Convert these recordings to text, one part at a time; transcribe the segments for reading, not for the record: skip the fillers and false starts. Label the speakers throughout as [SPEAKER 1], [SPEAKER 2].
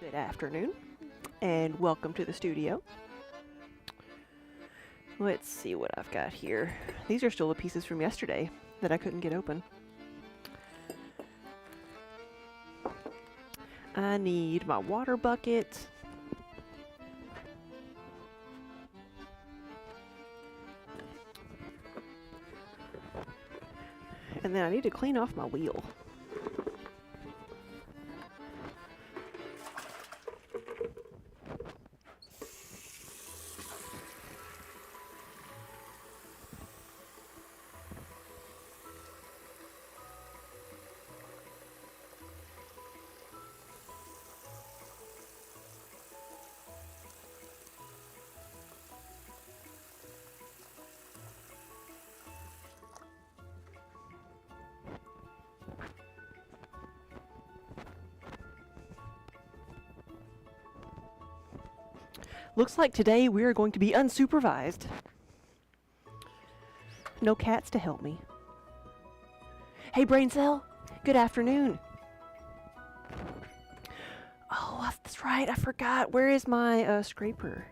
[SPEAKER 1] Good afternoon, and welcome to the studio. Let's see what I've got here. These are still the pieces from yesterday that I couldn't get open. I need my water bucket. And then I need to clean off my wheel. Looks like today we are going to be unsupervised. No cats to help me. Hey, Brain Cell. Good afternoon. Oh, that's right. I forgot. Where is my scraper?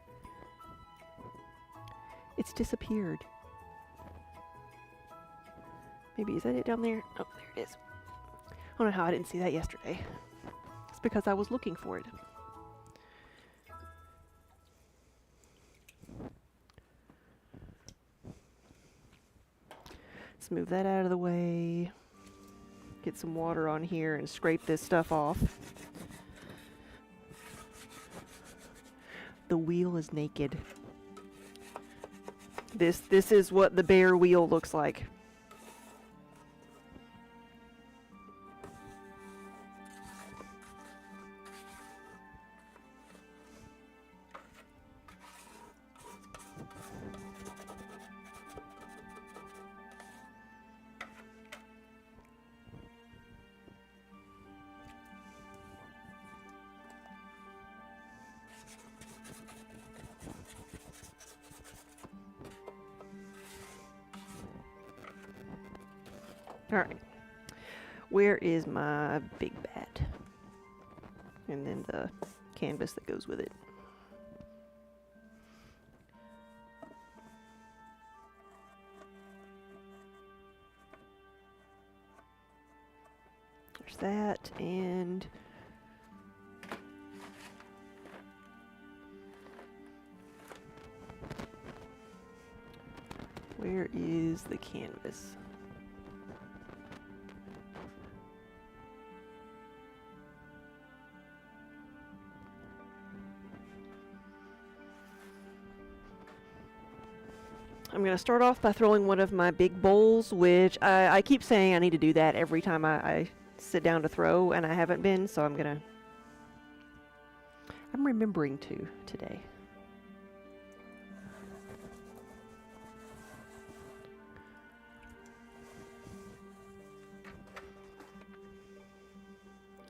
[SPEAKER 1] It's disappeared. Maybe, is that it down there? Oh, there it is. I don't know how I didn't see that yesterday. It's because I was looking for it. Let's move that out of the way. Get some water on here and scrape this stuff off. The wheel is naked. This is what the bare wheel looks like. Alright, where is my big bat? And then the canvas that goes with it. There's that, and where is the canvas? I'm going to start off by throwing one of my big bowls, which I keep saying I need to do that every time I sit down to throw, and I haven't been, so I'm remembering to today.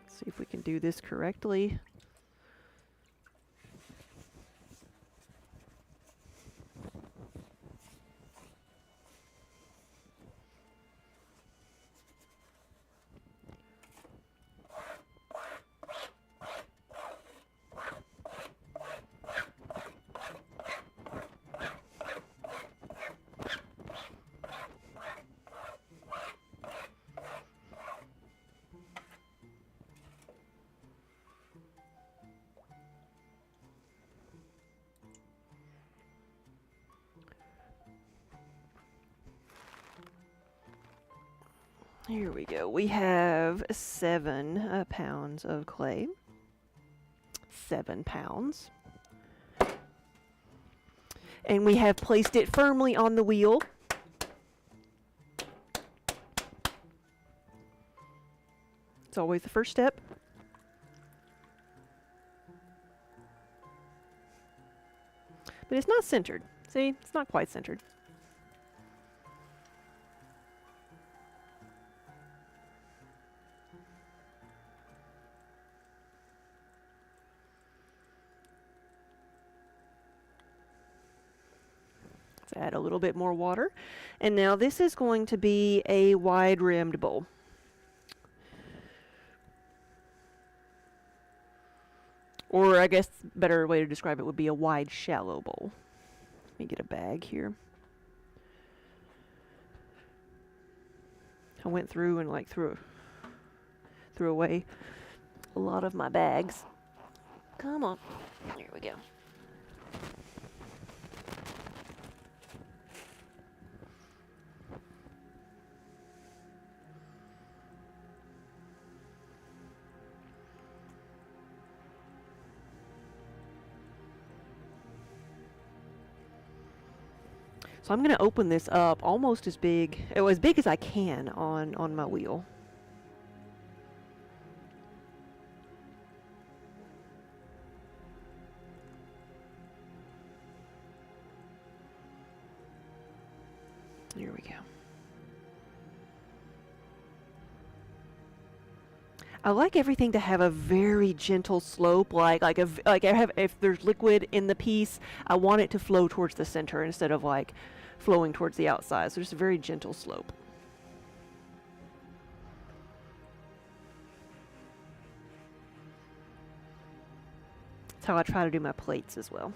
[SPEAKER 1] Let's see if we can do this correctly. Here we go. We have 7 pounds of clay. 7 pounds. And we have placed it firmly on the wheel. It's always the first step. But it's not centered. See, it's not quite centered. Let's add a little bit more water. And now this is going to be a wide-rimmed bowl. Or I guess better way to describe it would be a wide, shallow bowl. Let me get a bag here. I went through and like threw away a lot of my bags. Come on. Here we go. So I'm going to open this up almost as big as I can on my wheel. Here we go. I like everything to have a very gentle slope, if there's liquid in the piece, I want it to flow towards the center instead of like flowing towards the outside. So just a very gentle slope. That's how I try to do my plates as well.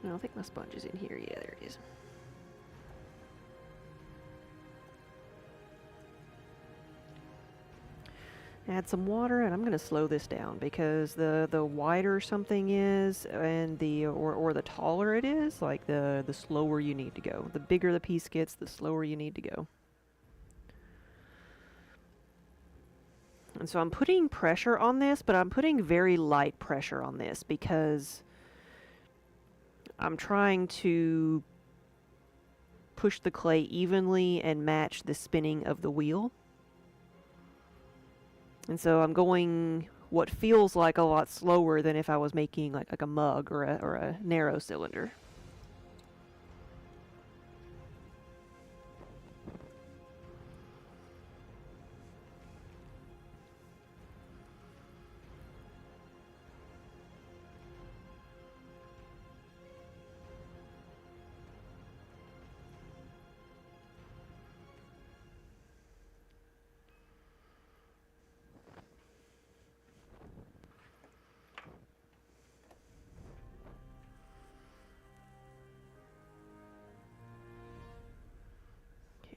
[SPEAKER 1] I don't think my sponge is in here. Yeah, there it is. Add some water, and I'm going to slow this down because the wider something is, and or the taller it is, like the slower you need to go. The bigger the piece gets, the slower you need to go. And so I'm putting pressure on this, but I'm putting very light pressure on this because I'm trying to push the clay evenly and match the spinning of the wheel. And so I'm going what feels like a lot slower than if I was making like a mug or a narrow cylinder.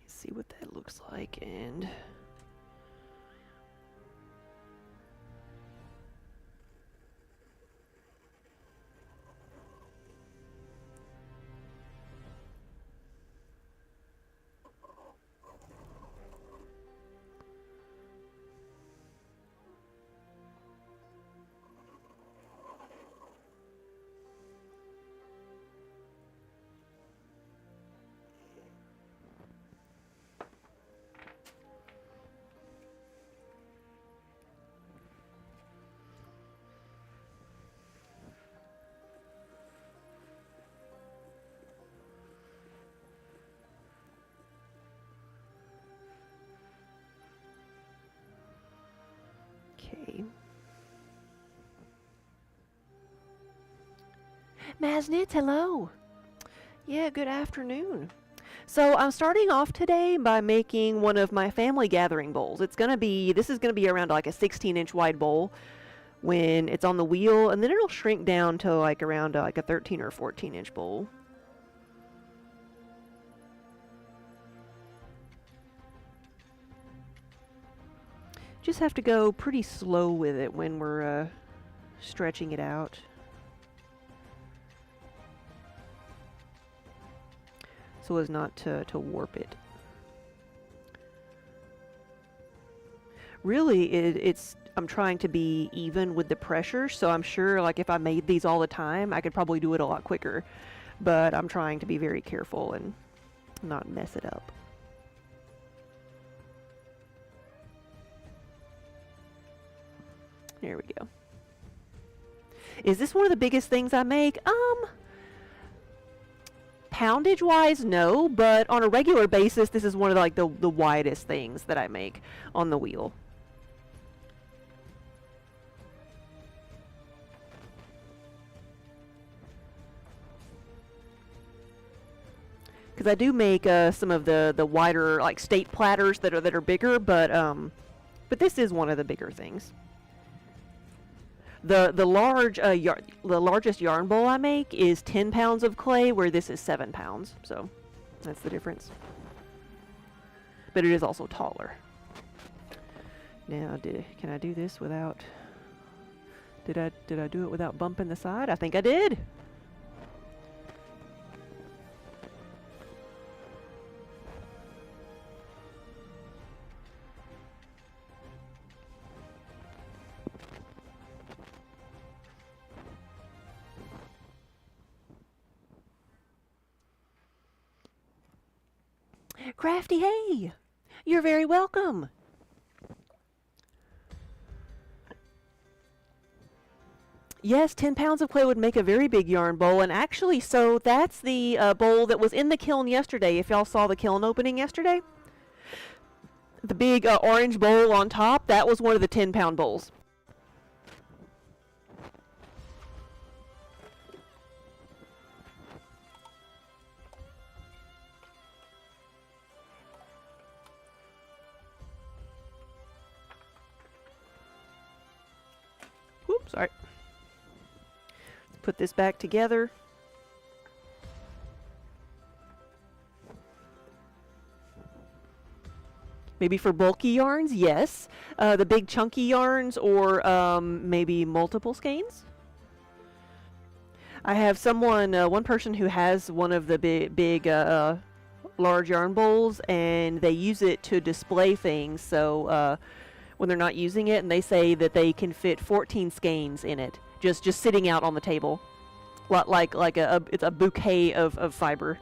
[SPEAKER 1] See what that looks like, and okay. Maznitz, hello. Yeah, good afternoon. So I'm starting off today by making one of my family gathering bowls. This is gonna be around like a 16-inch wide bowl when it's on the wheel, and then it'll shrink down to like around like a 13 or 14-inch bowl. Just have to go pretty slow with it when we're stretching it out. So as not to warp it. Really, I'm trying to be even with the pressure, so I'm sure like if I made these all the time, I could probably do it a lot quicker. But I'm trying to be very careful and not mess it up. There we go. Is this one of the biggest things I make? Poundage wise, no, but on a regular basis, this is one of the widest things that I make on the wheel. Because I do make some of the wider like state platters that are bigger, but this is one of the bigger things. The largest yarn bowl I make is 10 pounds of clay, where this is 7 pounds. So that's the difference. But it is also taller. Now, can I do this without? Did I do it without bumping the side? I think I did. Crafty, hey! You're very welcome! Yes, 10 pounds of clay would make a very big yarn bowl, and actually, so that's the bowl that was in the kiln yesterday, if y'all saw the kiln opening yesterday. The big orange bowl on top, that was one of the 10-pound bowls. Oops, sorry. Let's put this back together. Maybe for bulky yarns, yes. The big chunky yarns, or maybe multiple skeins. I have one person who has one of the big large yarn bowls, and they use it to display things. So when they're not using it, and they say that they can fit 14 skeins in it, just sitting out on the table, like it's a bouquet of fiber.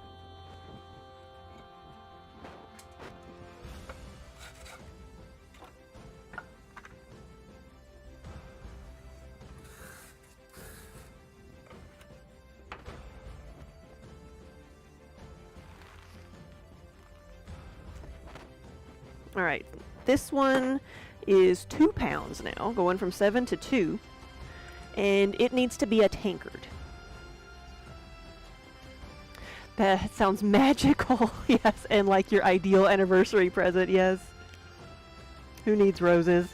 [SPEAKER 1] All right, this one is 2 pounds now, going from 7 to 2, and it needs to be a tankard. That sounds magical, yes, and like your ideal anniversary present, yes. Who needs roses?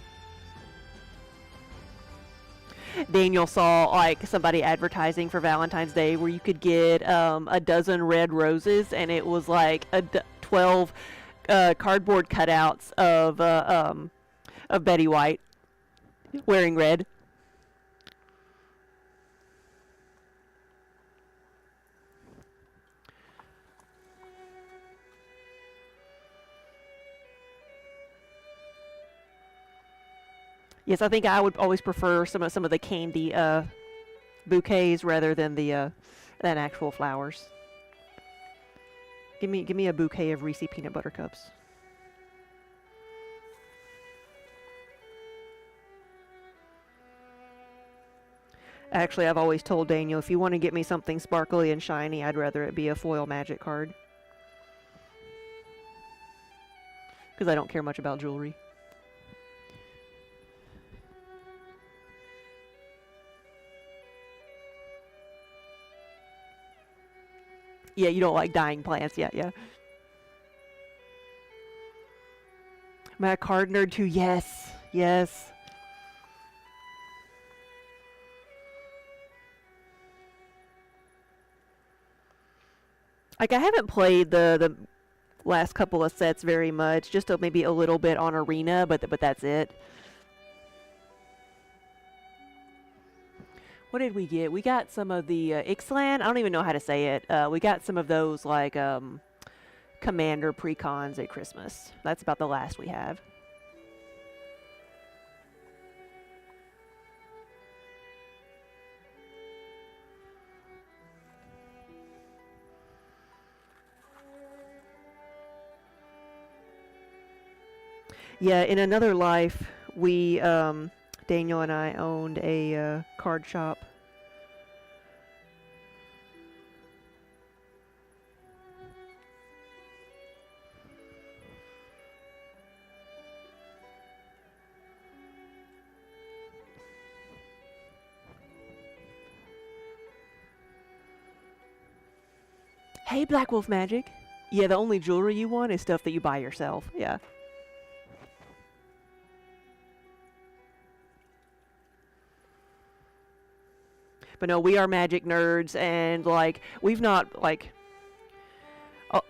[SPEAKER 1] Daniel saw like somebody advertising for Valentine's Day where you could get a dozen red roses, and it was like 12 cardboard cutouts of Betty White wearing red. Yes, I think I would always prefer some of the candy bouquets rather than than actual flowers. Give me a bouquet of Reese peanut butter cups. Actually, I've always told Daniel, if you want to get me something sparkly and shiny, I'd rather it be a foil magic card. Because I don't care much about jewelry. Yeah, you don't like dying plants yet, yeah. Am I a card nerd too? Yes, yes. Like, I haven't played the last couple of sets very much, just maybe a little bit on Arena, but that's it. What did we get? We got some of the Ixalan. I don't even know how to say it. We got some of those, like, Commander precons at Christmas. That's about the last we have. Yeah, in another life, we, Daniel and I owned a card shop Hey, Black Wolf Magic. Yeah, the only jewelry you want is stuff that you buy yourself. Yeah. But no, we are magic nerds, and like we've not like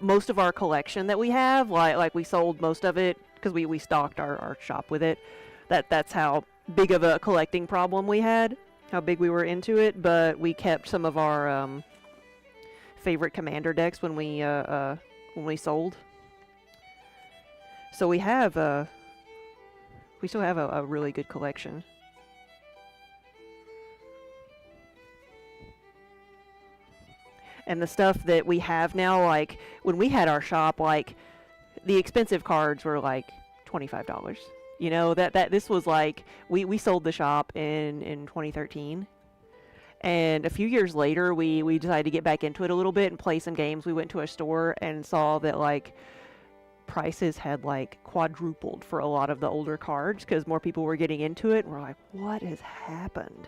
[SPEAKER 1] most of our collection that we have, like we sold most of it because we stocked our shop with it. That's how big of a collecting problem we had, how big we were into it. But we kept some of our favorite commander decks when we sold. So we have we still have a really good collection. And the stuff that we have now, like when we had our shop, like the expensive cards were like $25. You know, that this was like we sold the shop in 2013. And a few years later, we decided to get back into it a little bit and play some games. We went to a store and saw that like prices had like quadrupled for a lot of the older cards because more people were getting into it. And we're like, what has happened?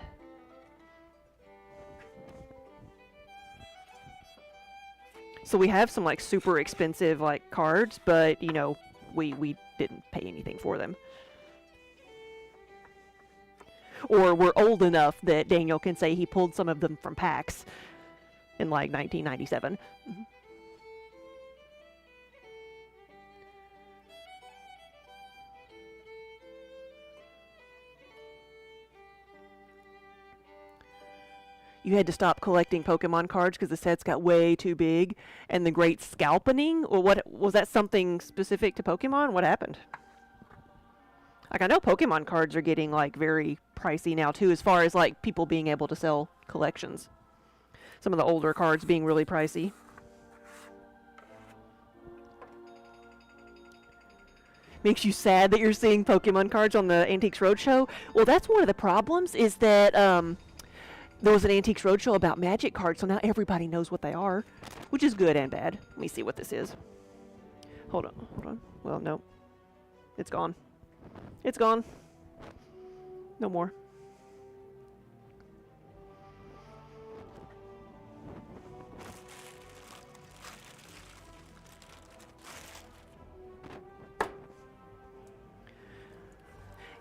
[SPEAKER 1] So we have some like super expensive like cards, but you know, we didn't pay anything for them. Or we're old enough that Daniel can say he pulled some of them from packs in like 1997. You had to stop collecting Pokemon cards because the sets got way too big, and the Great Scalpening, or what was that? Something specific to Pokemon? What happened? Like I know Pokemon cards are getting like very pricey now too, as far as like people being able to sell collections. Some of the older cards being really pricey. Makes you sad that you're seeing Pokemon cards on the Antiques Roadshow? Well, that's one of the problems is that there was an Antiques Roadshow about Magic cards, so now everybody knows what they are, which is good and bad. Let me see what this is. Hold on. Well, no. It's gone. It's gone. No more.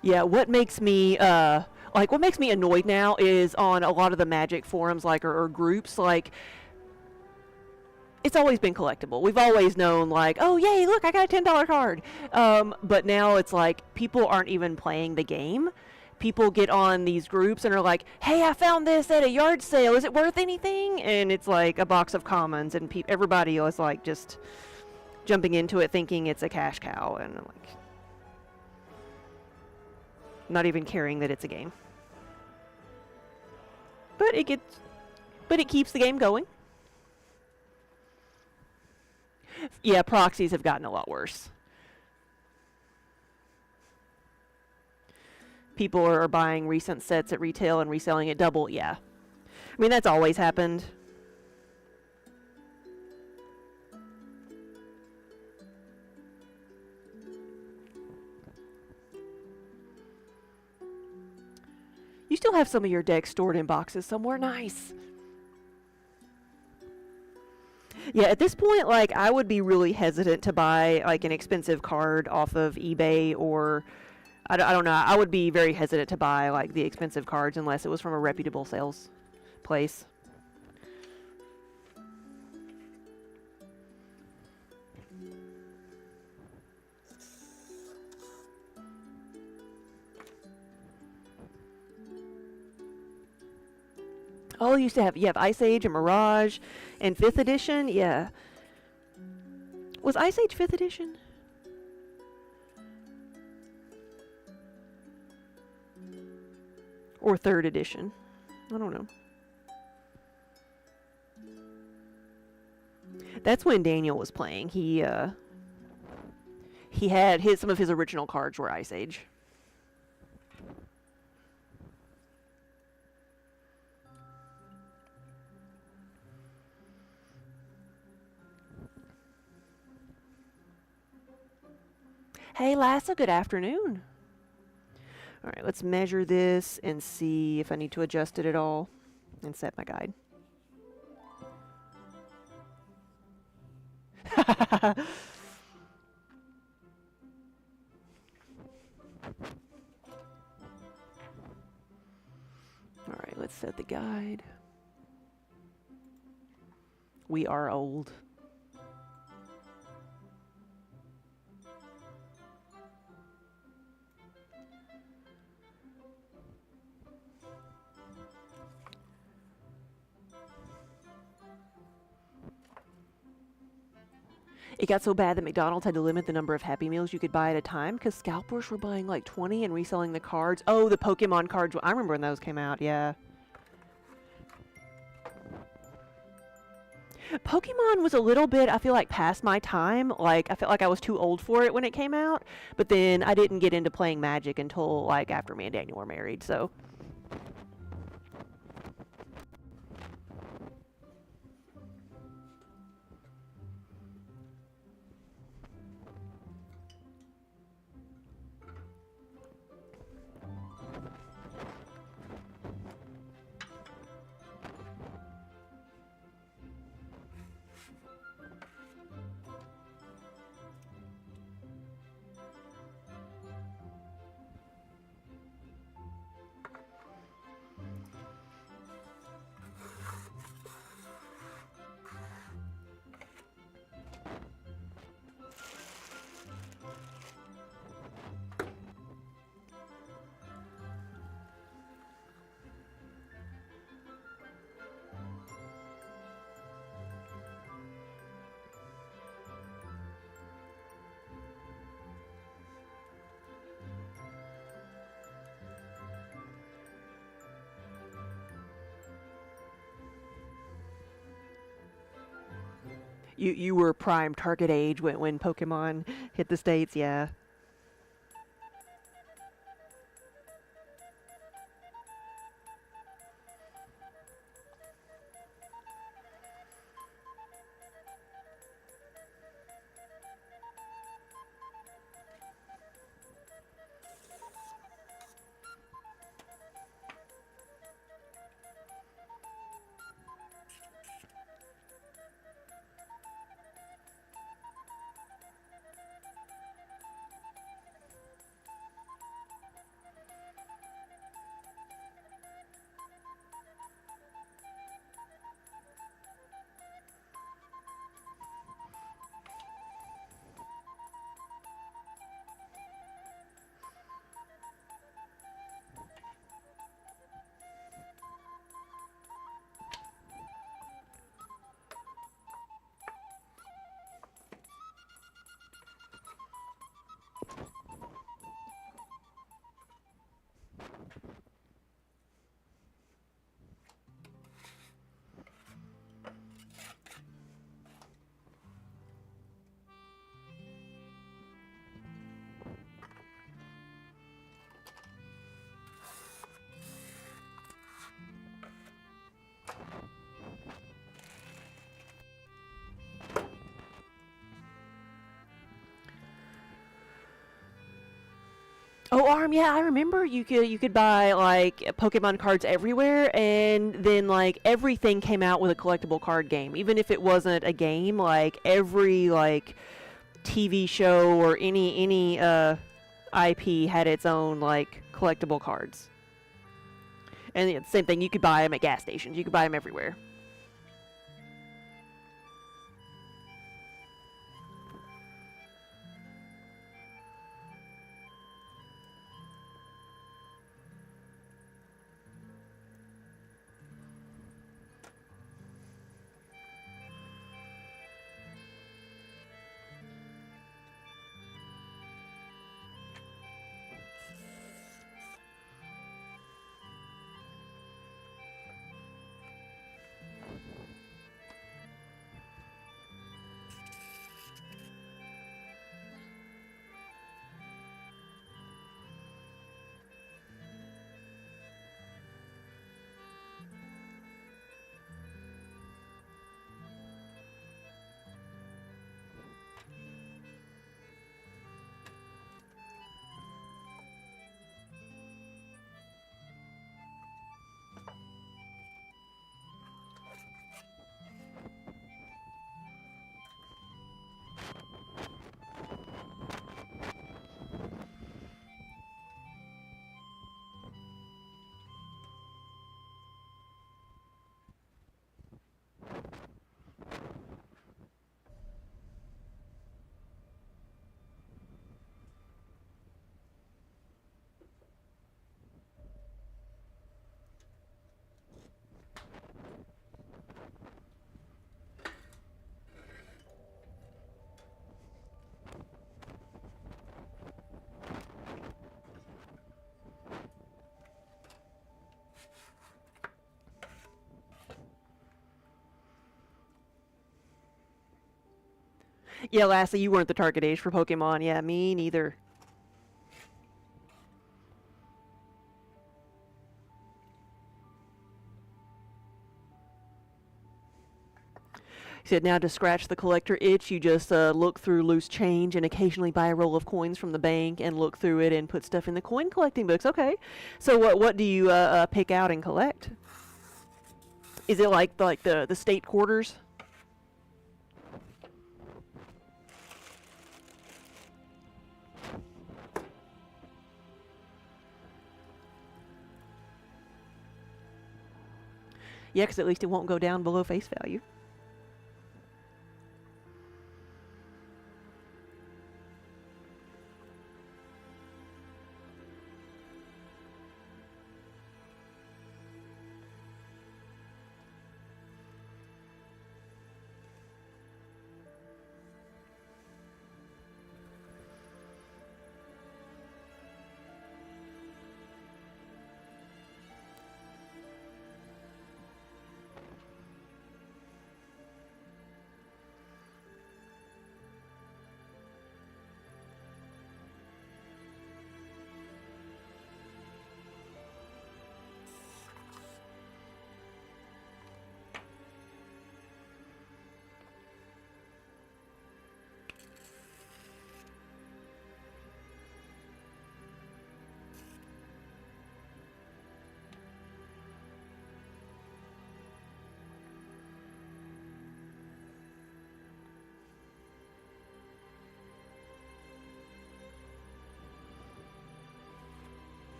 [SPEAKER 1] Yeah, what makes me what makes me annoyed now is on a lot of the Magic forums, like or groups, like it's always been collectible. We've always known, like, oh yay, look, I got a $10 card. But now it's like people aren't even playing the game. People get on these groups and are like, hey, I found this at a yard sale. Is it worth anything? And it's like a box of commons, and everybody is like just jumping into it thinking it's a cash cow, and like not even caring that it's a game. But it keeps the game going. Yeah, proxies have gotten a lot worse. People are buying recent sets at retail and reselling it double. Yeah, I mean that's always happened. You still have some of your decks stored in boxes somewhere. Nice. Yeah, at this point, like, I would be really hesitant to buy, like, an expensive card off of eBay or, I don't know. I would be very hesitant to buy, like, the expensive cards unless it was from a reputable sales place. Oh, you used to have, you have Ice Age and Mirage and 5th edition? Yeah. Was Ice Age 5th edition? Or 3rd edition? I don't know. That's when Daniel was playing. He had some of his original cards were Ice Age. Hey, Lassa, good afternoon. All right, let's measure this and see if I need to adjust it at all and set my guide. All right, let's set the guide. We are old. It got so bad that McDonald's had to limit the number of Happy Meals you could buy at a time because scalpers were buying like 20 and reselling the cards. Oh, the Pokemon cards. I remember when those came out, yeah. Pokemon was a little bit, I feel like, past my time. Like, I felt like I was too old for it when it came out. But then I didn't get into playing Magic until, like, after me and Daniel were married, so. You were prime target age when Pokemon hit the States, yeah. Oh, yeah, I remember you could buy like Pokemon cards everywhere, and then like everything came out with a collectible card game, even if it wasn't a game. Like every like TV show or any IP had its own like collectible cards. And yeah, same thing, you could buy them at gas stations. You could buy them everywhere. Yeah, Lassie, you weren't the target age for Pokemon. Yeah, me neither. He said, now to scratch the collector itch, you just look through loose change and occasionally buy a roll of coins from the bank and look through it and put stuff in the coin collecting books. Okay. So what do you pick out and collect? Is it like the state quarters? Yeah, because at least it won't go down below face value.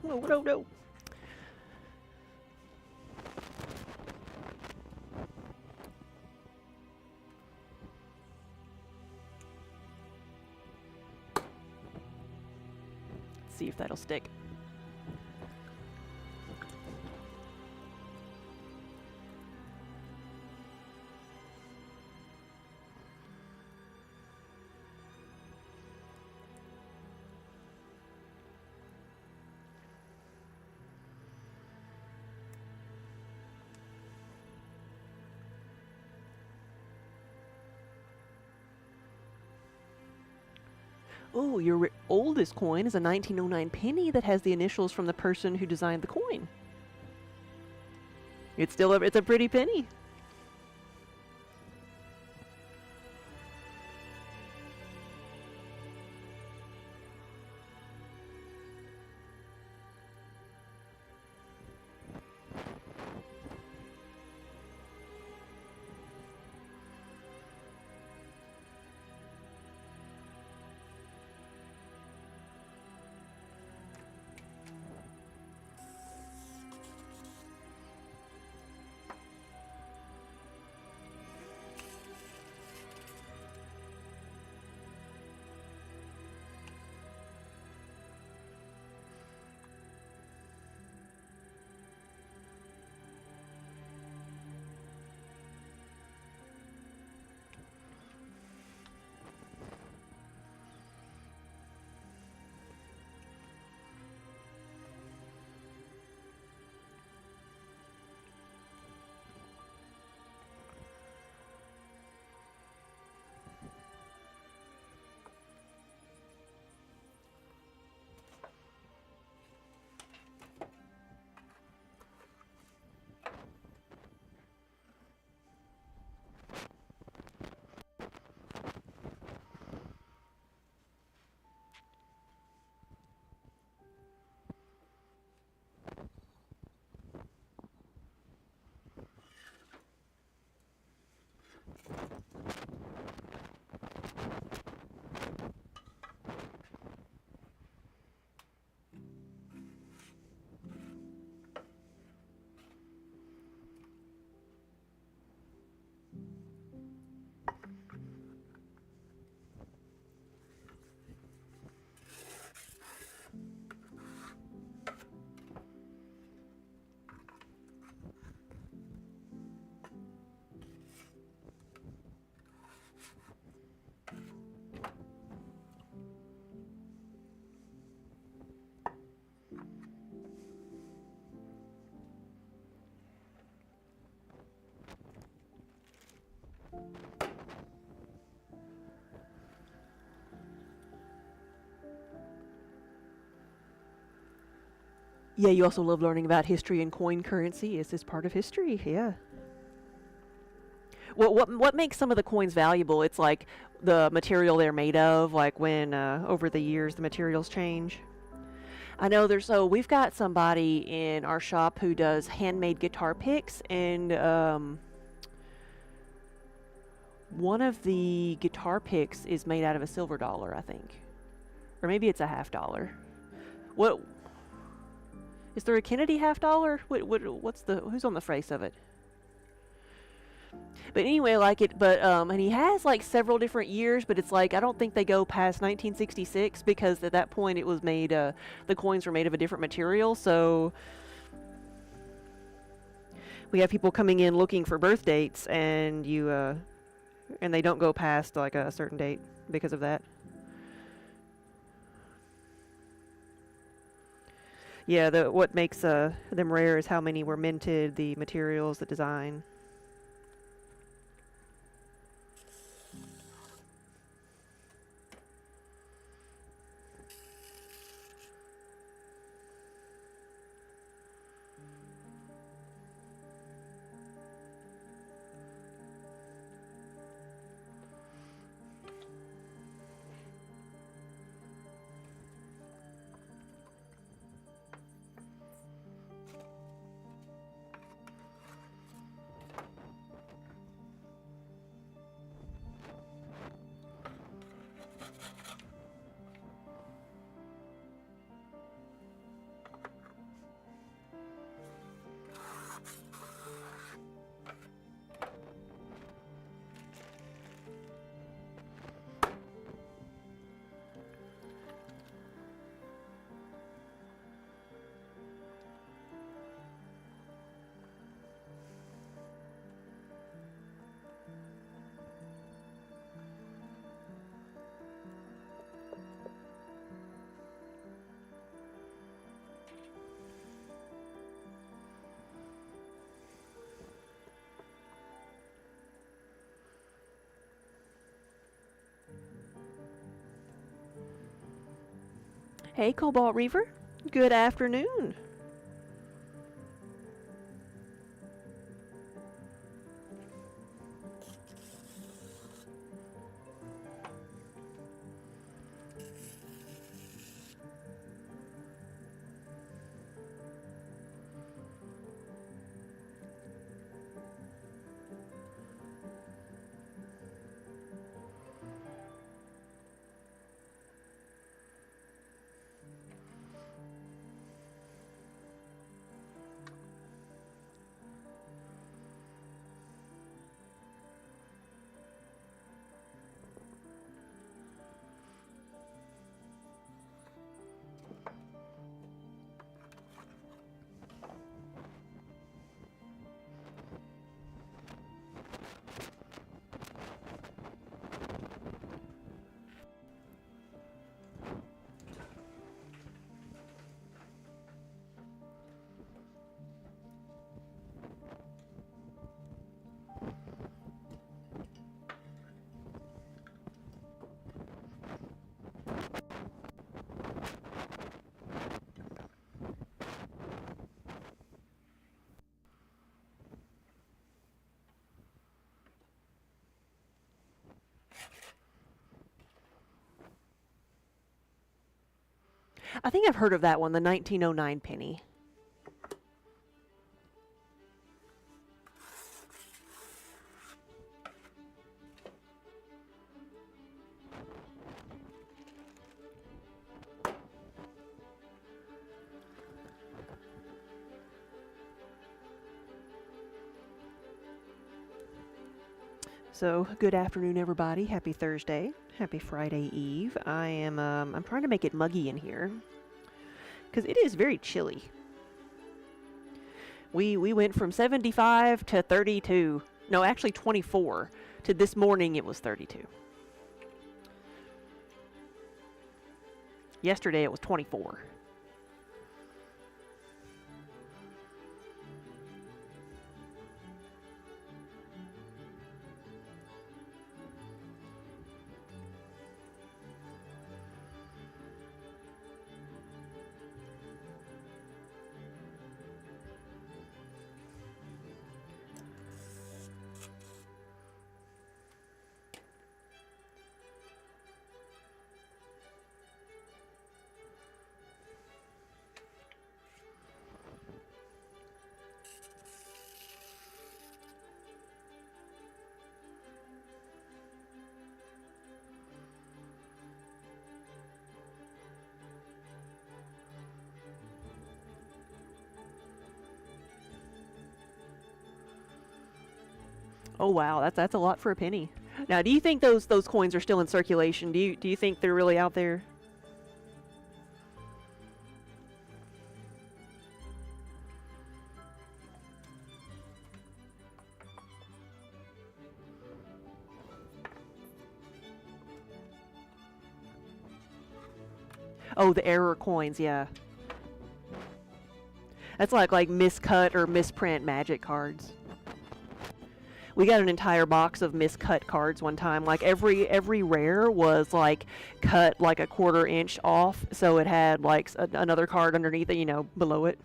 [SPEAKER 1] No, no, no. Let's see if that'll stick. Oh, your oldest coin is a 1909 penny that has the initials from the person who designed the coin. It's a pretty penny. Yeah, you also love learning about history and coin currency. Is this part of history? Yeah. What makes some of the coins valuable? It's like the material they're made of, like when over the years the materials change. I know we've got somebody in our shop who does handmade guitar picks, and one of the guitar picks is made out of a silver dollar, I think, or maybe it's a $50. What is there a Kennedy $50? Who's on the face of it? But anyway, and he has like several different years, but it's like I don't think they go past 1966 because at that point it was made, the coins were made of a different material. So we have people coming in looking for birth dates, and and they don't go past like a certain date because of that. Yeah, what makes them rare is how many were minted, the materials, the design. Hey, Cobalt Reaver. Good afternoon. I think I've heard of that one, the 1909 penny. So, good afternoon, everybody. Happy Thursday. Happy Friday Eve. I'm trying to make it muggy in here because it is very chilly. We went from 75 to 32. No, actually 24 to this morning it was 32. Yesterday it was 24. Oh wow, that's a lot for a penny. Now, do you think those coins are still in circulation? Do you think they're really out there? Oh, the error coins, yeah. That's like miscut or misprint magic cards. We got an entire box of miscut cards one time. Like every rare was like cut like a quarter inch off, so it had like another card underneath it, below it.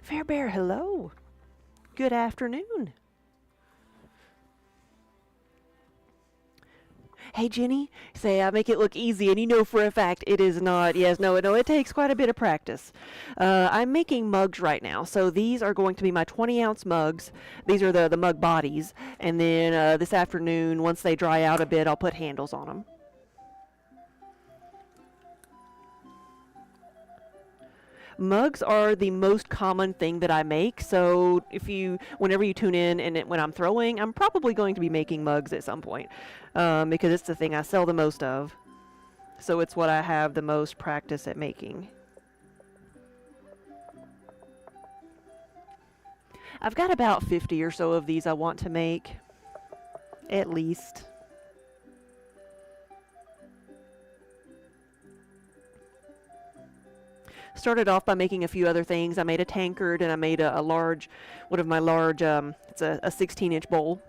[SPEAKER 1] Fairbear, hello. Good afternoon. Hey, Jenny, say I make it look easy, and you know for a fact it is not. Yes, no, it takes quite a bit of practice. I'm making mugs right now, so these are going to be my 20-ounce mugs. These are the mug bodies, and then this afternoon, once they dry out a bit, I'll put handles on them. Mugs are the most common thing that I make, so whenever you tune in and when I'm throwing, I'm probably going to be making mugs at some point, because it's the thing I sell the most of. So it's what I have the most practice at making. I've got about 50 or so of these I want to make, at least. Started off by making a few other things. I made a tankard, and I made a large, one of my large, it's a 16-inch bowl.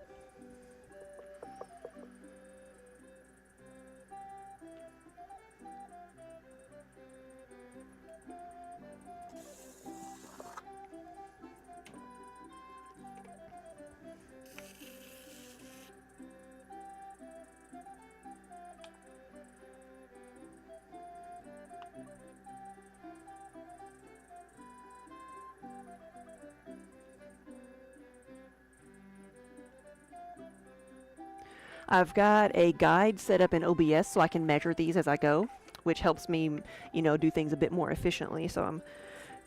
[SPEAKER 1] I've got a guide set up in OBS so I can measure these as I go, which helps me, do things a bit more efficiently. So I'm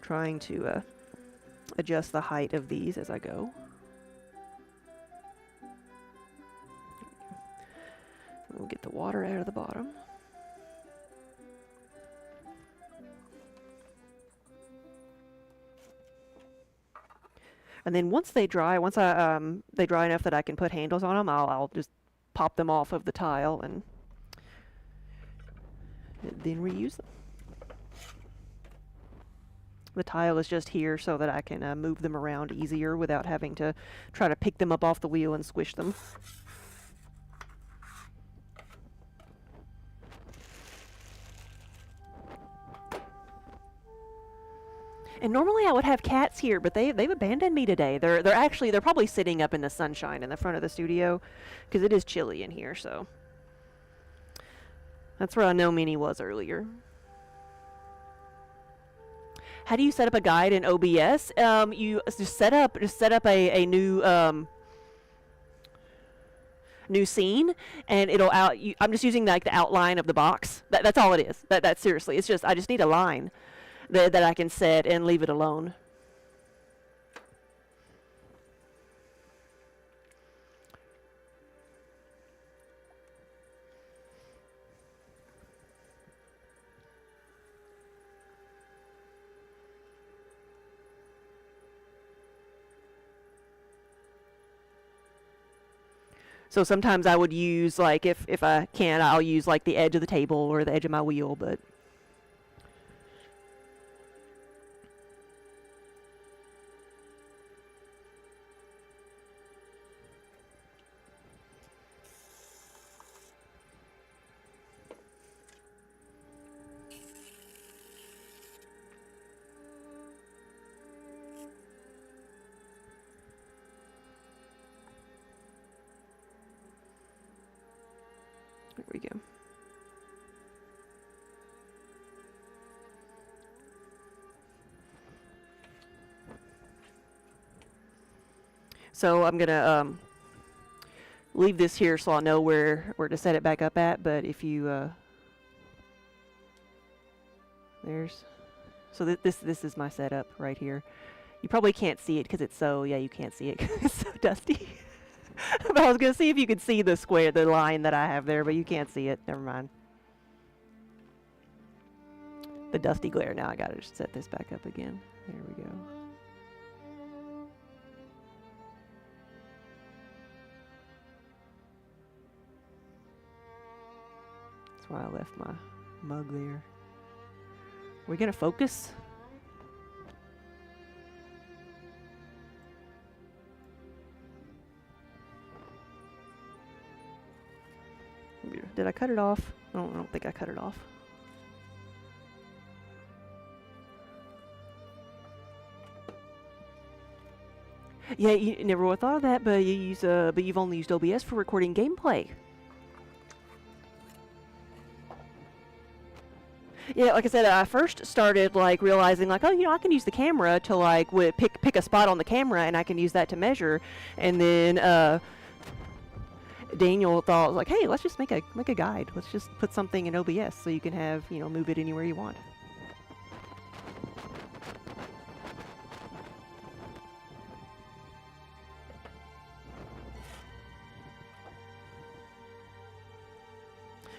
[SPEAKER 1] trying to adjust the height of these as I go. We'll get the water out of the bottom. And then once they dry, they dry enough that I can put handles on them, I'll just pop them off of the tile and then reuse them. The tile is just here so that I can move them around easier without having to try to pick them up off the wheel and squish them. And normally I would have cats here, but they've abandoned me today. They're probably sitting up in the sunshine in the front of the studio because it is chilly in here, so that's where I know Minnie was earlier. How do you set up a guide in OBS? You just set up a new new scene, and it'll I'm just using like the outline of the box. That's all it is. That's seriously. It's just I just need a line that I can set and leave it alone. So sometimes I would use, like, if I can, I'll use like the edge of the table or the edge of my wheel, but there we go. So I'm gonna leave this here so I'll know where to set it back up at. But if you this is my setup right here. You probably can't see it because it's so, yeah, you can't see it 'cause it's so dusty. But I was gonna see if you could see the line that I have there, but you can't see it. Never mind. The dusty glare. Now I gotta just set this back up again. There we go. That's why I left my mug there. We're gonna focus. Did I cut it off? I don't think I cut it off. Yeah, you never would have thought of that, but you've only used OBS for recording gameplay. Yeah, like I said, I first started like realizing like, oh, you know, I can use the camera to like pick a spot on the camera, and I can use that to measure, and then Daniel thought like, hey, let's just make a guide. Let's just put something in OBS so you can have, you know, move it anywhere you want.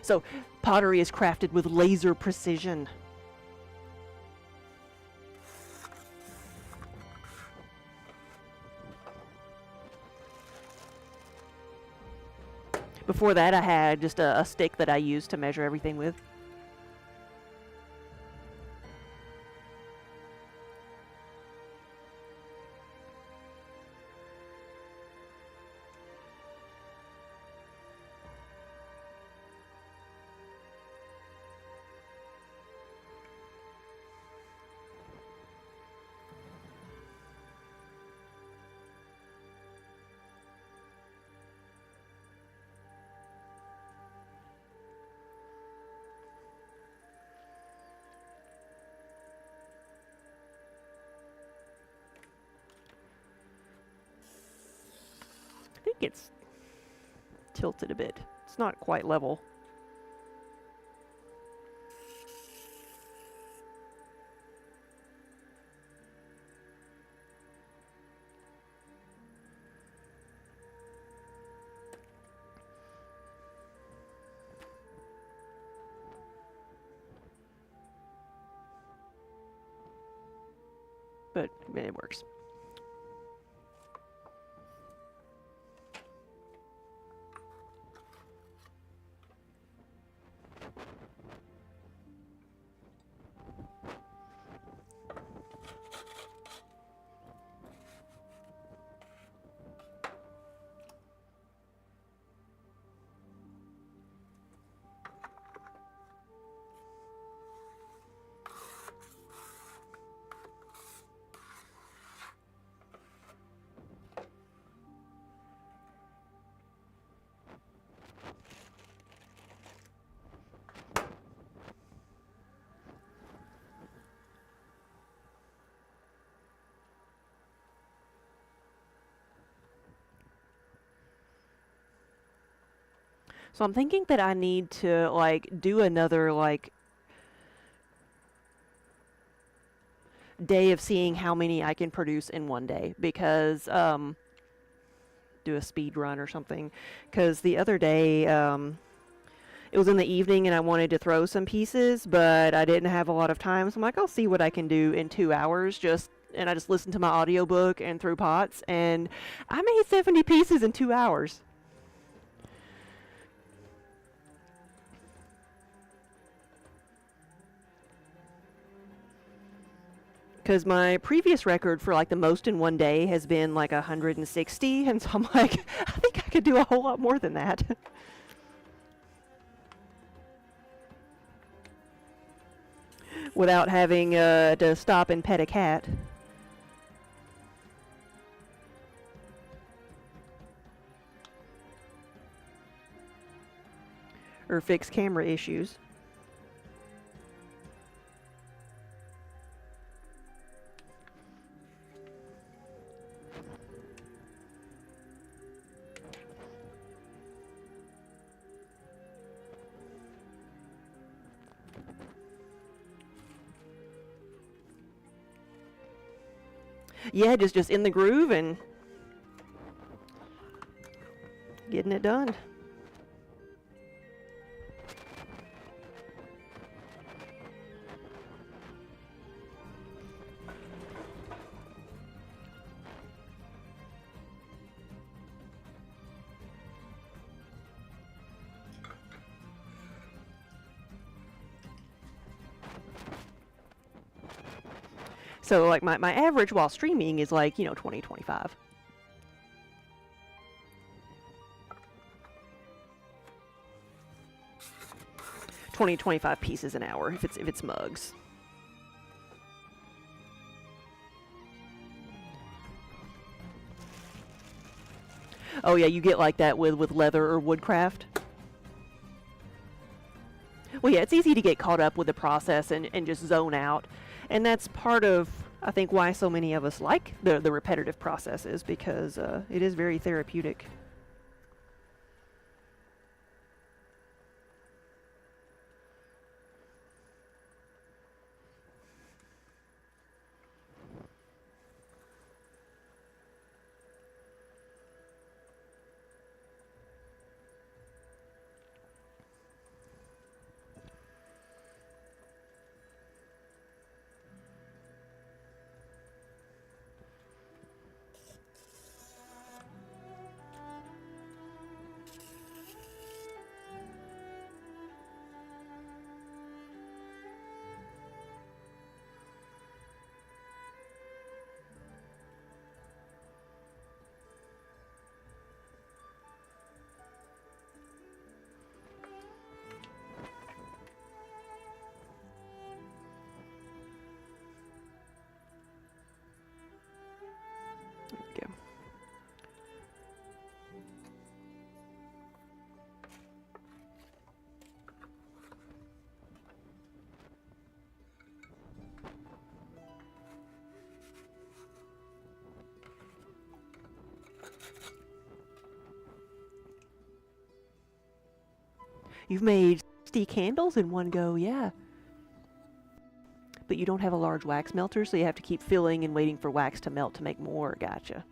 [SPEAKER 1] So pottery is crafted with laser precision. Before that, I had just a stick that I used to measure everything with. I think it's tilted a bit. It's not quite level. but it works. So I'm thinking that I need to like do another like day of seeing how many I can produce in one day, because do a speed run or something, because the other day it was in the evening and I wanted to throw some pieces, but I didn't have a lot of time, so I'm like, I'll see what I can do in 2 hours. And I just listened to my audiobook and threw pots, and I made 70 pieces in 2 hours. Because my previous record for like the most in one day has been like 160, and so I'm like, I think I could do a whole lot more than that. Without having to stop and pet a cat. Or fix camera issues. Yeah, just in the groove and getting it done. So like my average while streaming is like, 20, 25. 20, 25 pieces an hour if it's mugs. Oh yeah, you get like that with leather or woodcraft. Well, yeah, it's easy to get caught up with the process and just zone out. And that's part of, I think, why so many of us like the repetitive processes, because it is very therapeutic. Okay. You've made 60 candles in one go, yeah. But you don't have a large wax melter, so you have to keep filling and waiting for wax to melt to make more. Gotcha.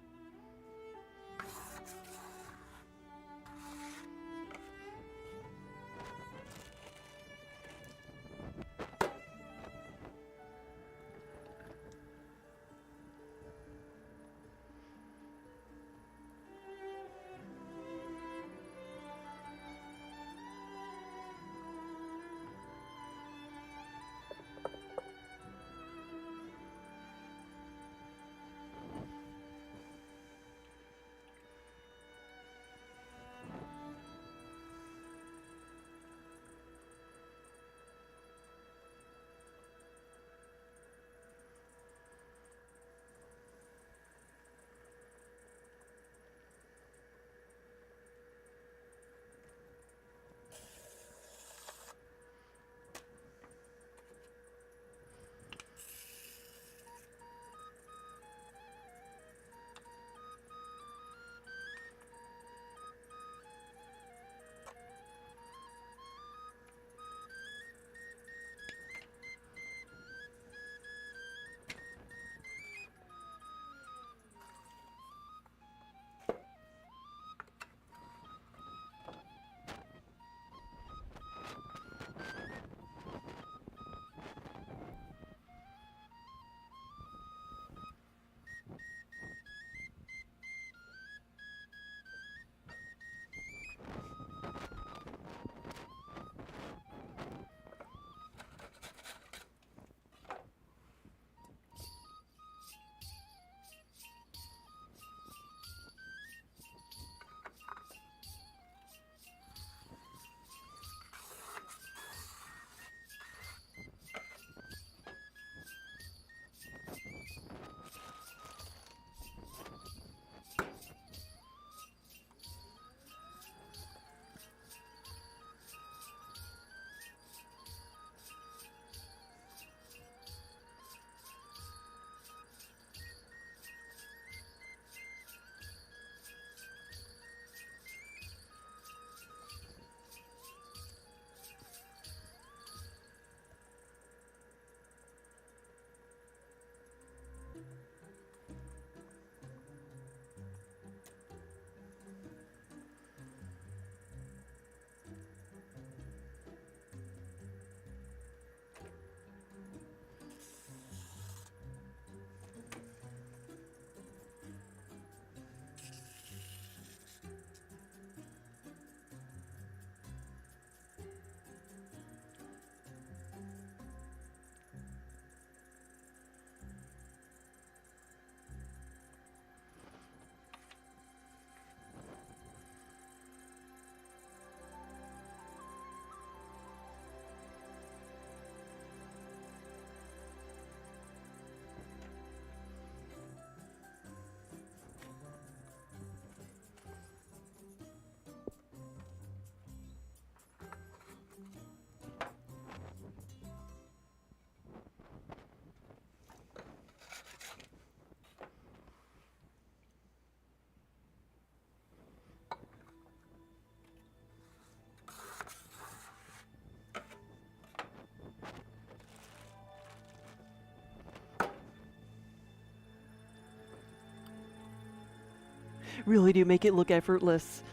[SPEAKER 1] Really do make it look effortless.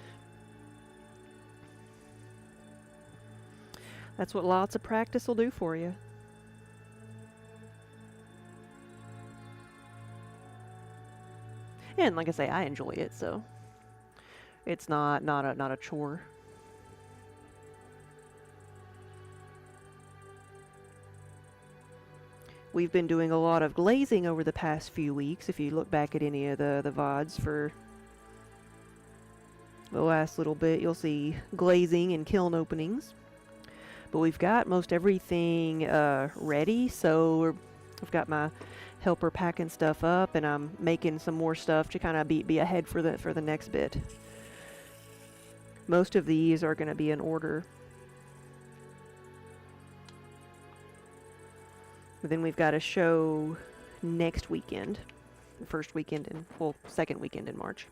[SPEAKER 1] That's what lots of practice will do for you. And like I say, I enjoy it, so it's not a chore. We've been doing a lot of glazing over the past few weeks. If you look back at any of the VODs for the last little bit, you'll see glazing and kiln openings. But we've got most everything ready, so I've got my helper packing stuff up, and I'm making some more stuff to kind of be ahead for the next bit. Most of these are going to be in order. But then we've got a show next weekend, the first weekend in, well, second weekend in March.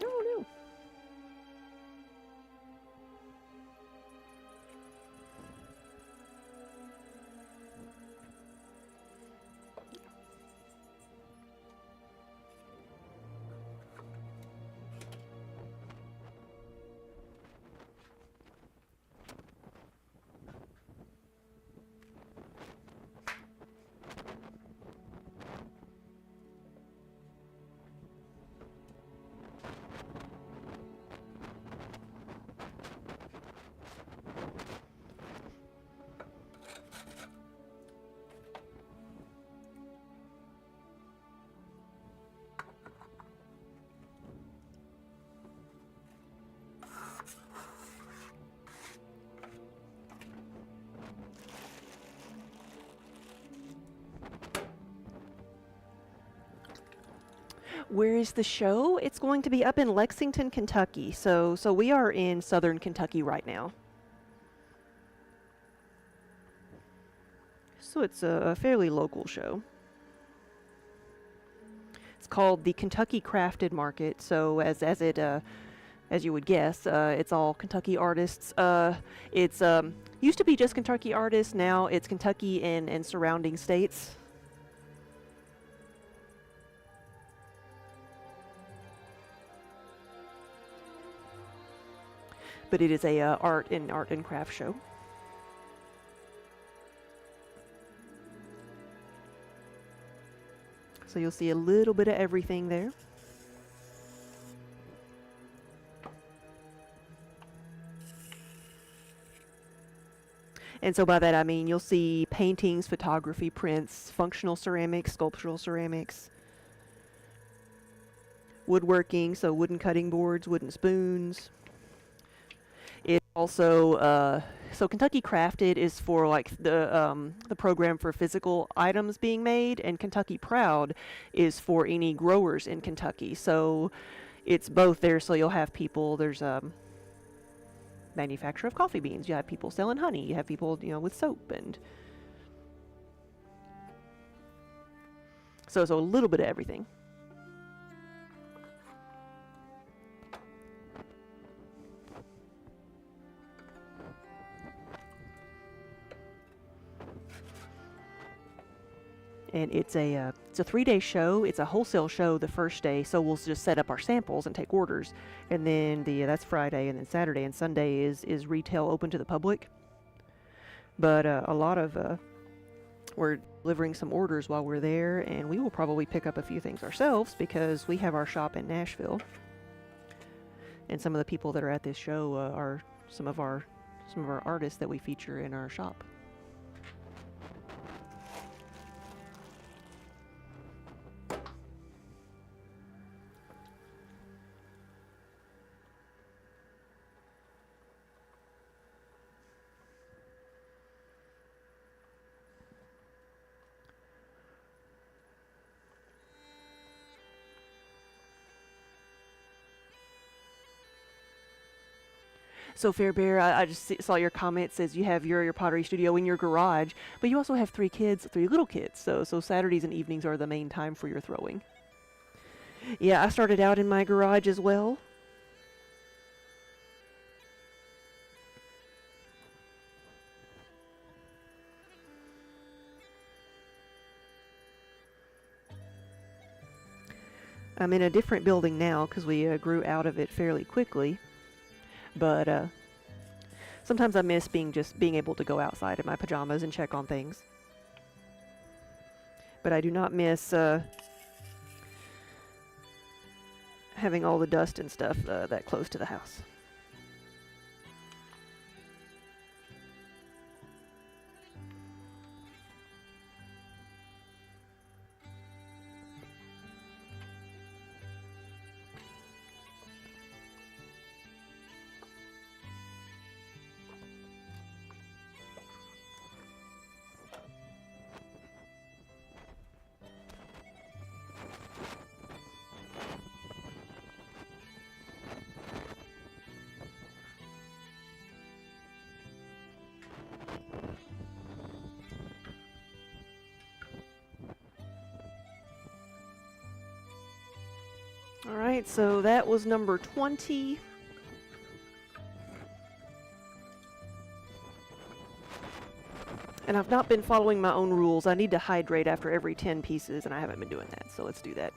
[SPEAKER 1] Oh no. Where is the show? It's going to be up in Lexington, Kentucky. So we are in southern Kentucky right now. So it's a fairly local show. It's called the Kentucky Crafted Market. So as you would guess, it's all Kentucky artists. It's used to be just Kentucky artists. Now it's Kentucky and surrounding states. But it is a art and craft show. So you'll see a little bit of everything there. And so by that I mean you'll see paintings, photography, prints, functional ceramics, sculptural ceramics, woodworking, so wooden cutting boards, wooden spoons. It also, so Kentucky Crafted is for like the program for physical items being made, and Kentucky Proud is for any growers in Kentucky. So it's both there. So you'll have people. There's manufacturer of coffee beans. You have people selling honey. You have people, with soap, and so a little bit of everything. And it's a 3-day show. It's a wholesale show the first day, so we'll just set up our samples and take orders. And then that's Friday, and then Saturday and Sunday is retail open to the public. But a lot of we're delivering some orders while we're there, and we will probably pick up a few things ourselves because we have our shop in Nashville. And some of the people that are at this show are some of our artists that we feature in our shop. So Fairbear, I just saw your comment. It says you have your pottery studio in your garage, but you also have 3 little kids. So Saturdays and evenings are the main time for your throwing. Yeah, I started out in my garage as well. I'm in a different building now because we grew out of it fairly quickly. But sometimes I miss being able to go outside in my pajamas and check on things. But I do not miss having all the dust and stuff that close to the house. Alright, so that was number 20. And I've not been following my own rules. I need to hydrate after every 10 pieces, and I haven't been doing that, so let's do that.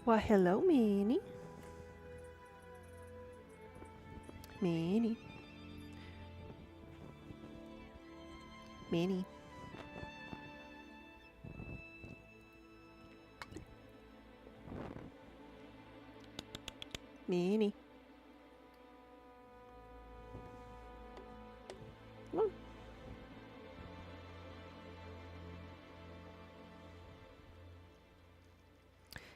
[SPEAKER 1] Why, hello, Minnie. Minnie. Minnie. Minnie.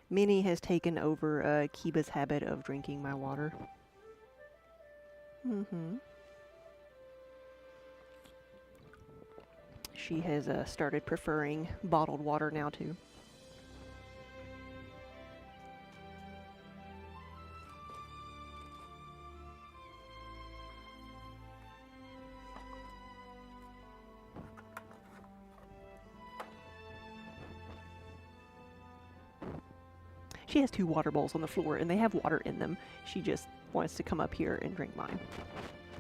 [SPEAKER 1] Minnie has taken over Kiba's habit of drinking my water. Mm-hmm. She has started preferring bottled water now, too. She has 2 water bowls on the floor, and they have water in them. She just wants to come up here and drink mine,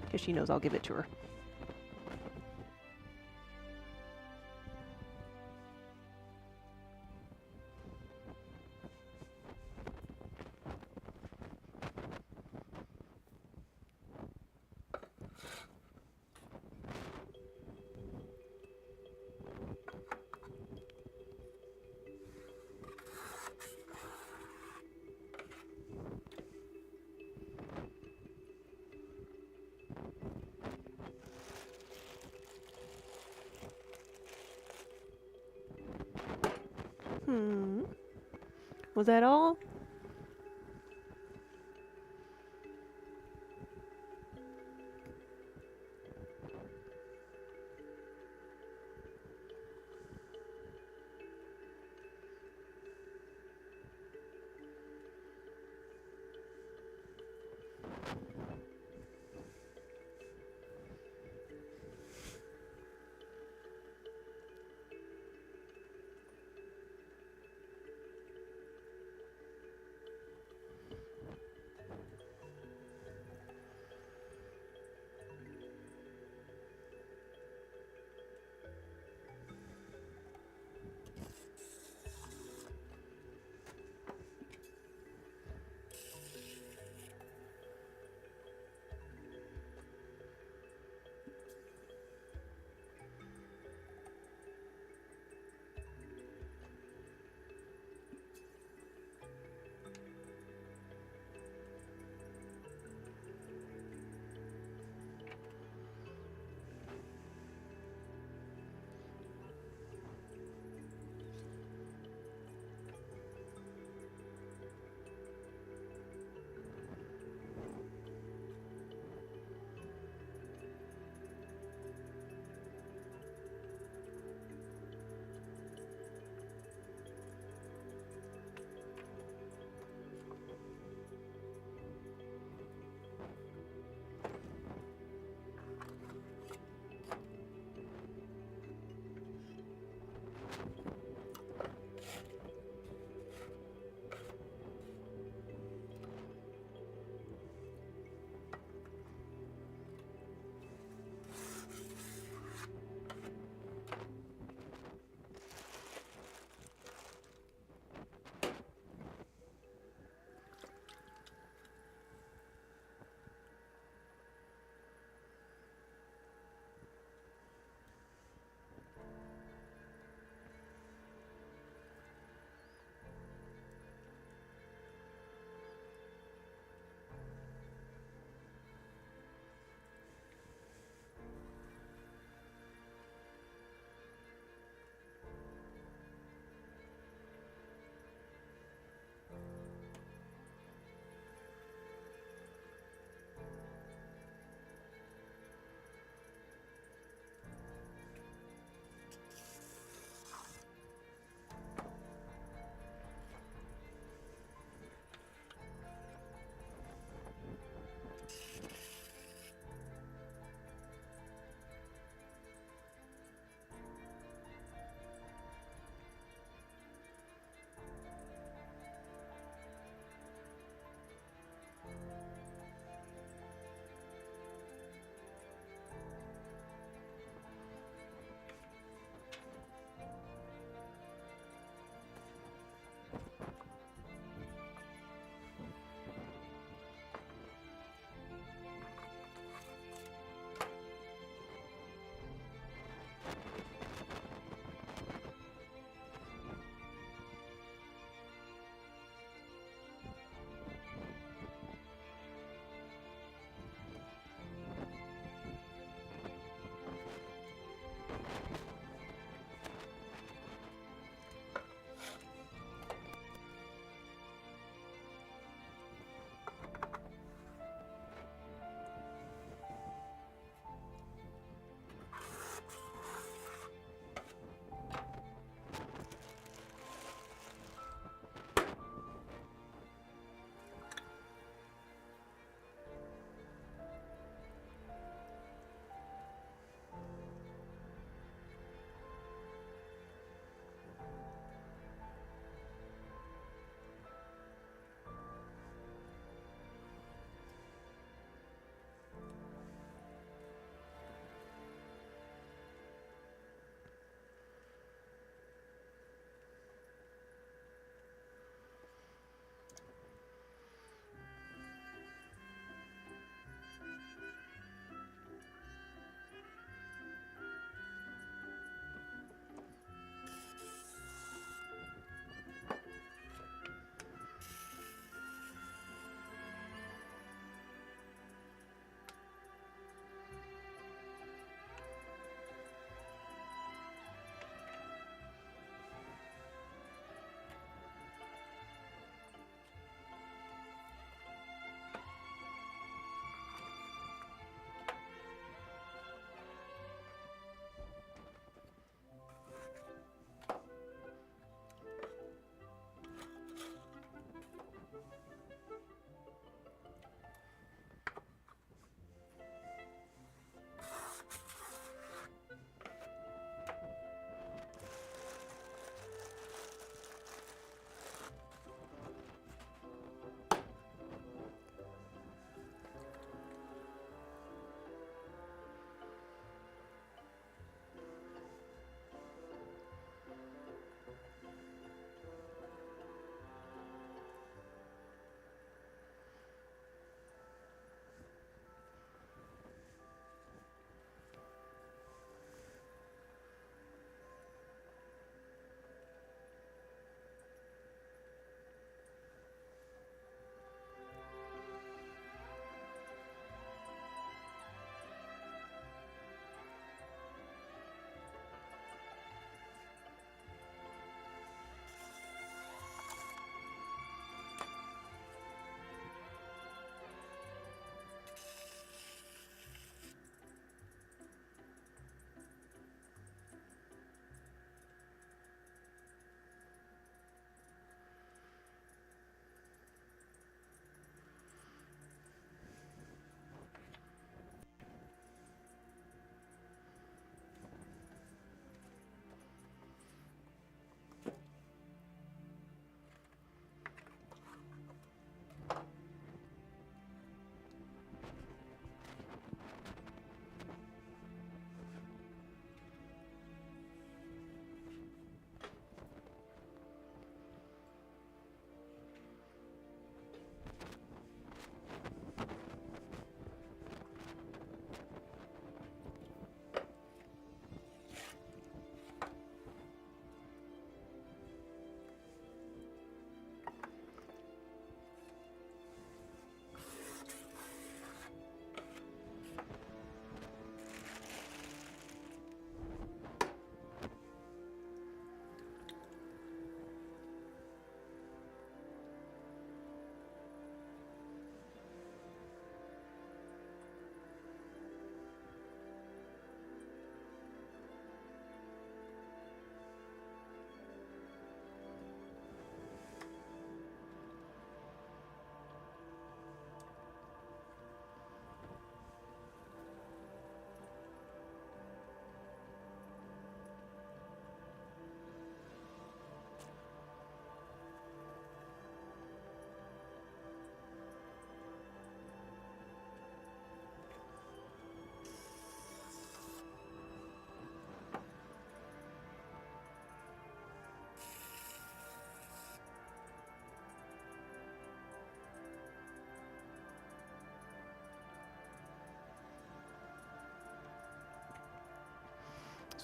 [SPEAKER 1] because she knows I'll give it to her. Was that all?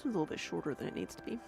[SPEAKER 1] This one's a little bit shorter than it needs to be.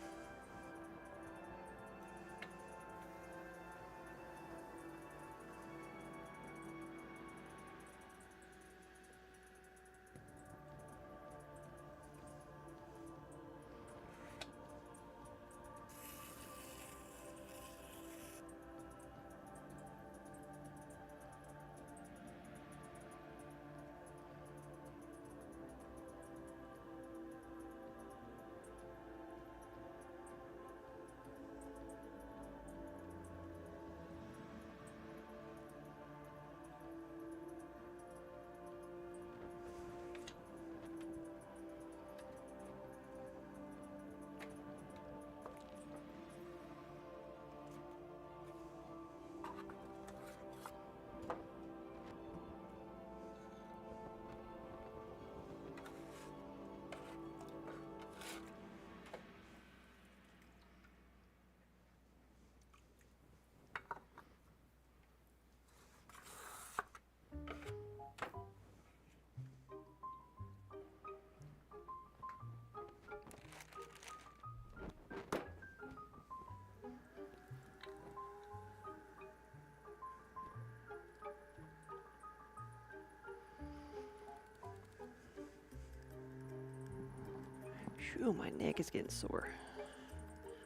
[SPEAKER 1] Phew, my neck is getting sore.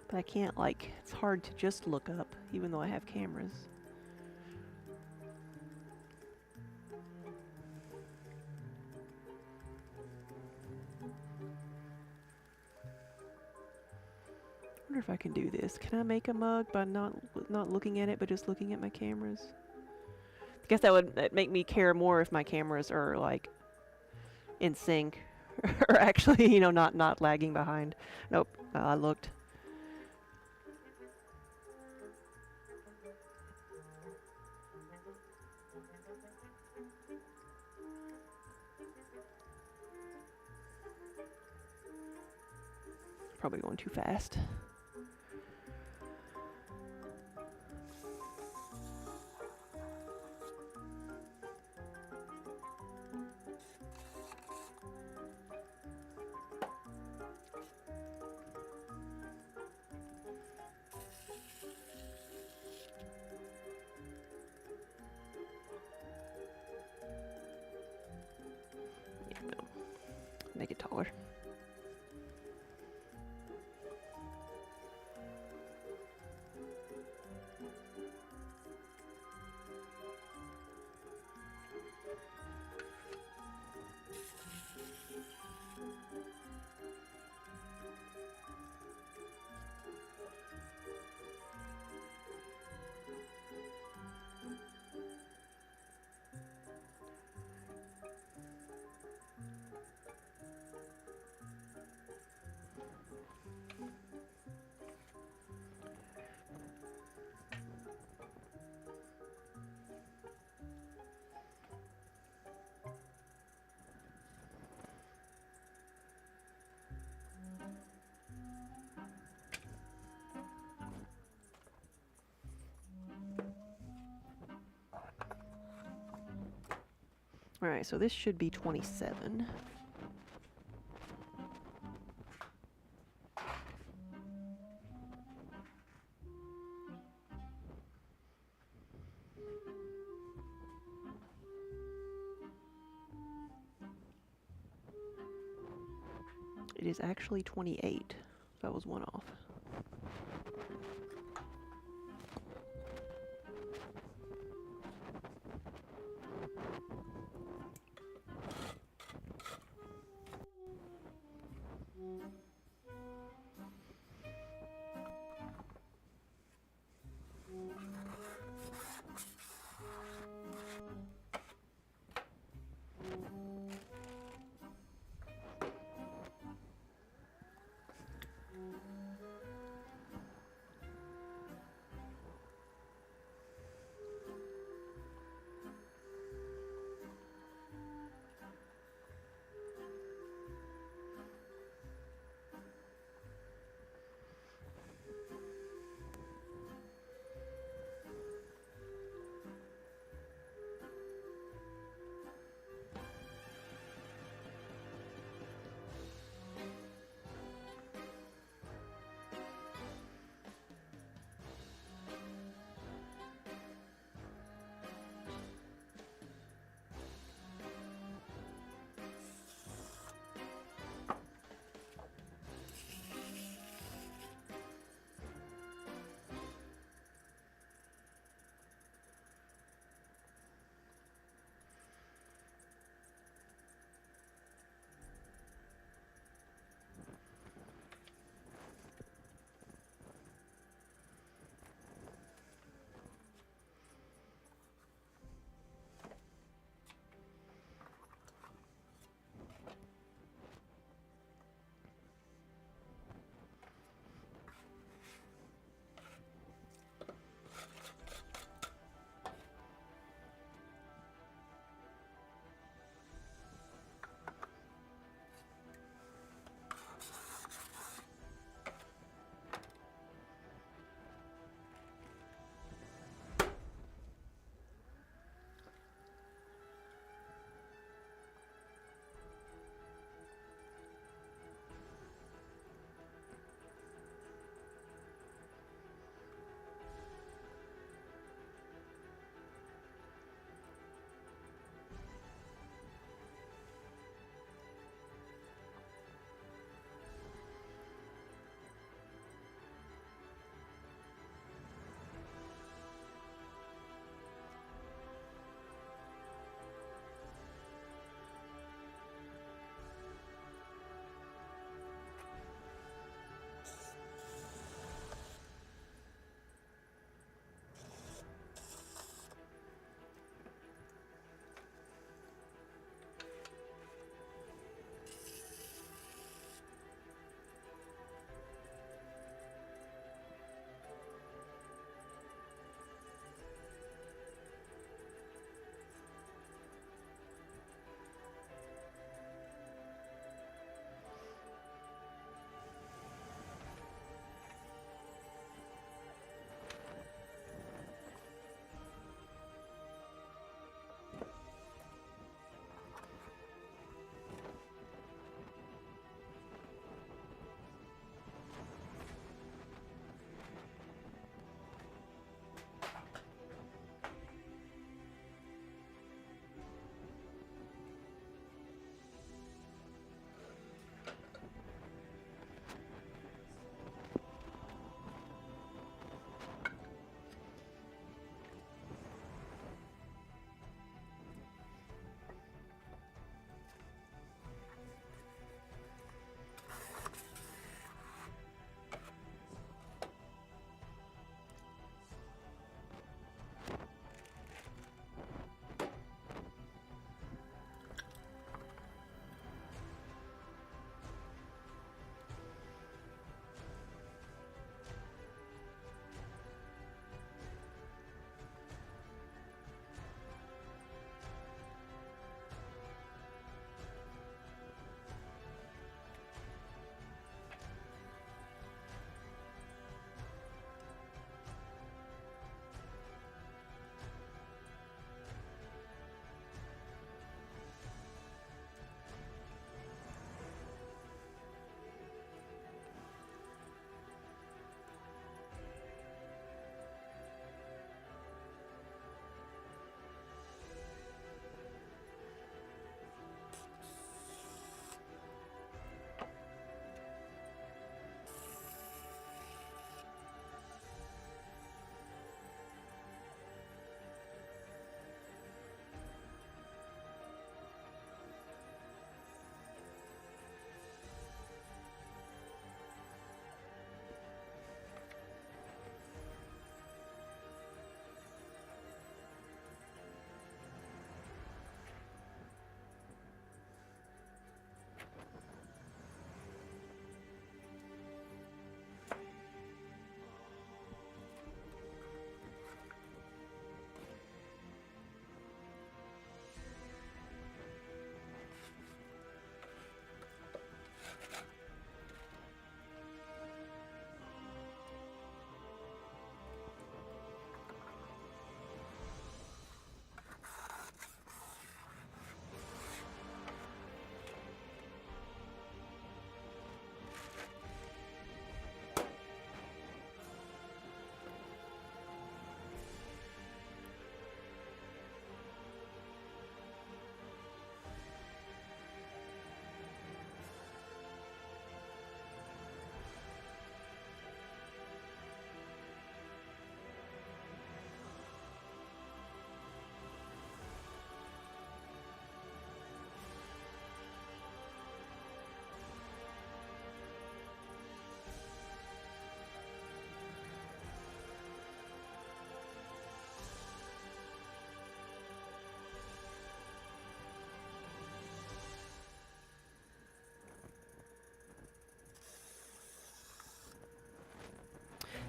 [SPEAKER 1] But I can't, like, it's hard to just look up, even though I have cameras. I wonder if I can do this. Can I make a mug by not looking at it, but just looking at my cameras? I guess that'd make me care more if my cameras are, like, in sync. Or actually, you know, not lagging behind. Nope, I looked. Probably going too fast. Yeah, no. Make it taller. Alright, so this should be 27. It is actually 28. That was one off.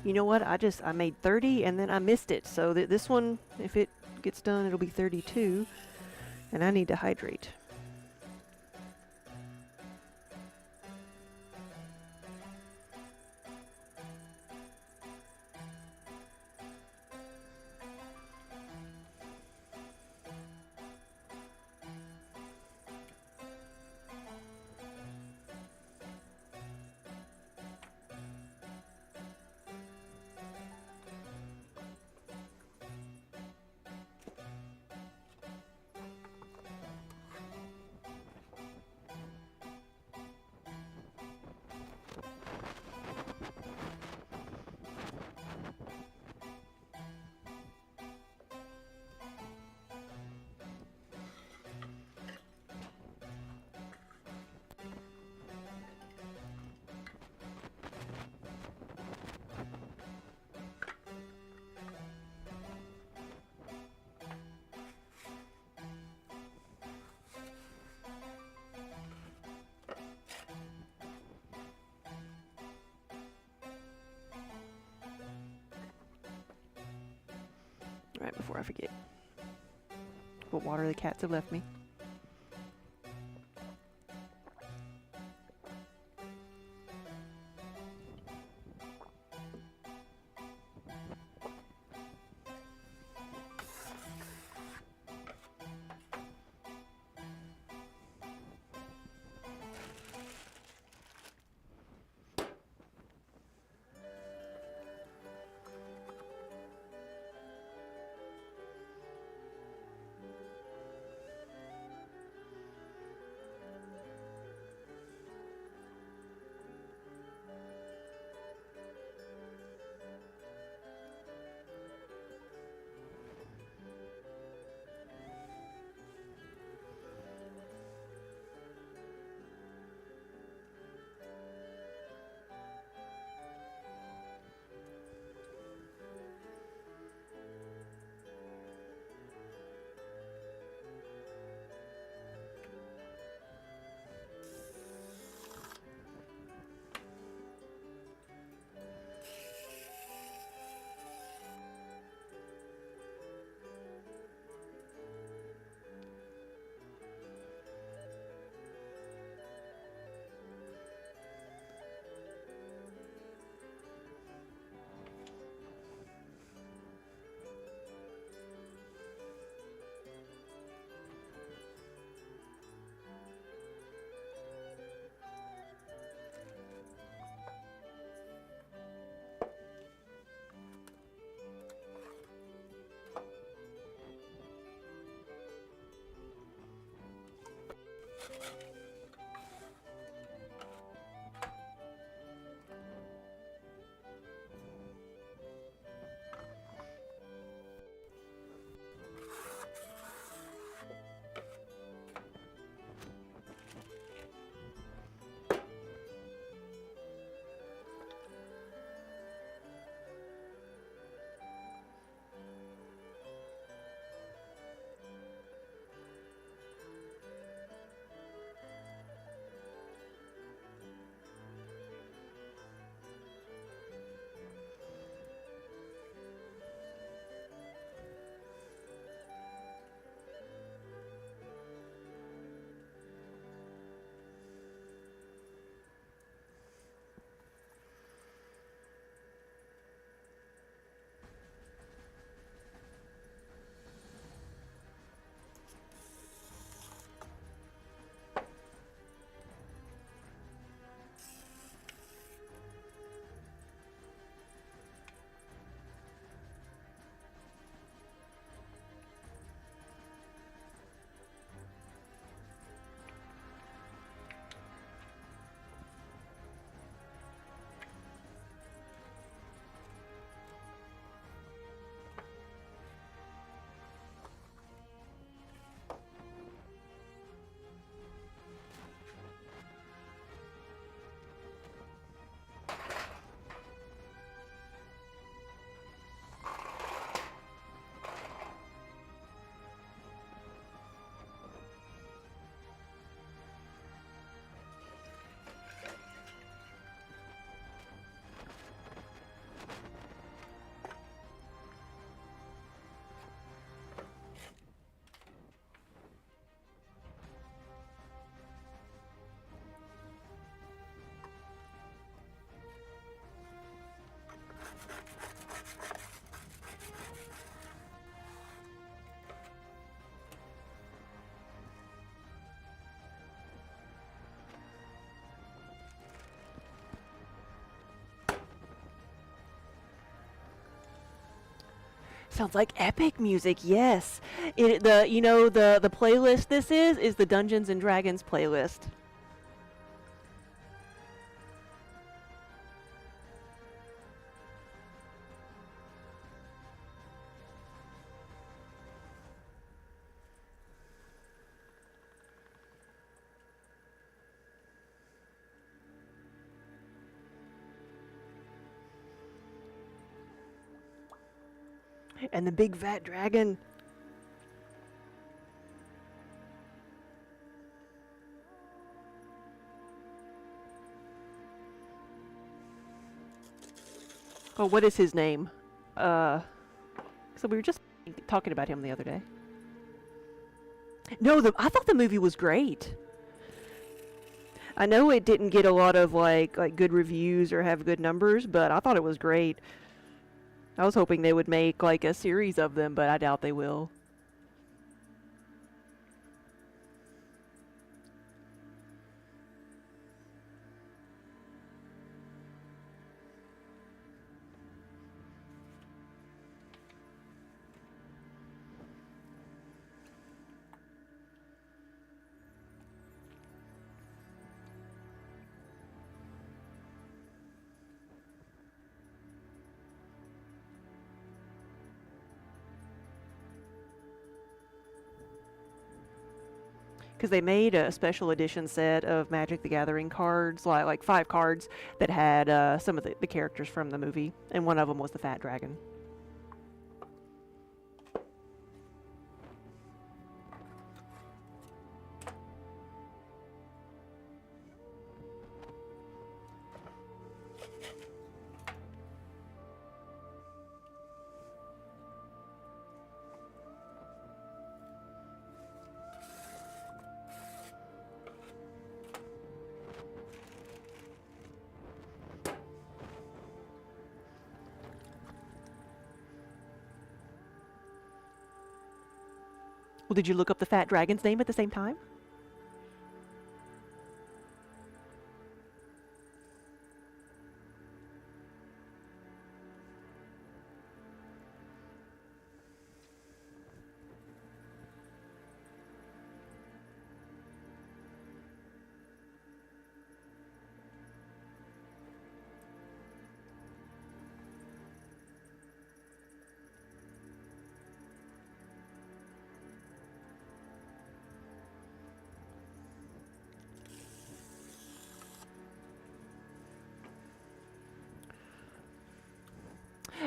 [SPEAKER 1] You know what? I made 30 and then I missed it. So this one, if it gets done, it'll be 32. And I need to hydrate. Right before I forget. What water the cats have left me. Sounds like epic music. Yes. The playlist this is the Dungeons and Dragons playlist. And the big fat dragon. Oh, what is his name? So we were just talking about him the other day. No, I thought the movie was great. I know it didn't get a lot of like good reviews or have good numbers, but I thought it was great. I was hoping they would make like a series of them, but I doubt they will. Because they made a special edition set of Magic the Gathering cards, like 5 cards that had some of the characters from the movie, and one of them was the Fat Dragon. Well, did you look up the Fat Dragon's name at the same time?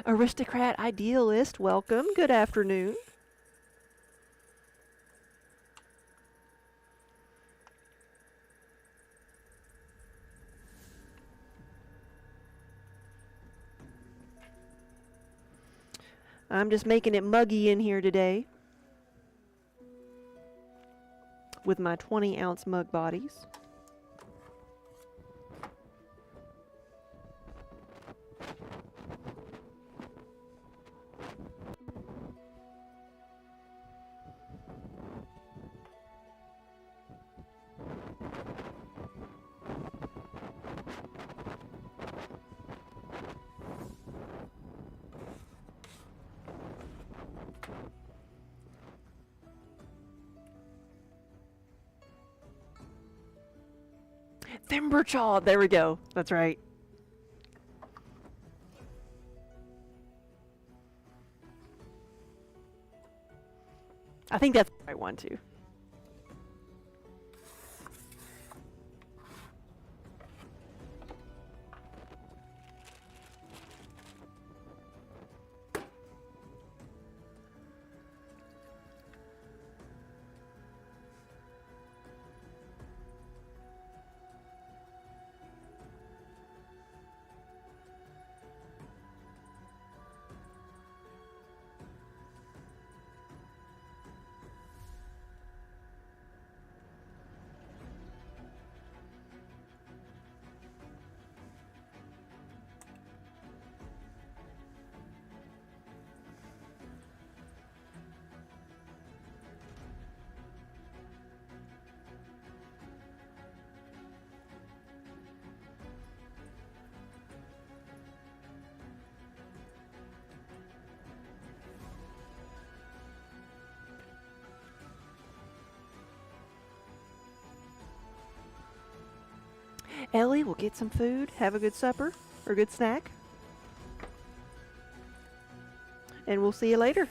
[SPEAKER 1] Aristocrat Idealist, welcome. Good afternoon. I'm just making it muggy in here today with my 20-ounce mug bodies. Thimberchaw, there we go. That's right. I think that's the right one too. Ellie will get some food, have a good supper, or good snack. And we'll see you later.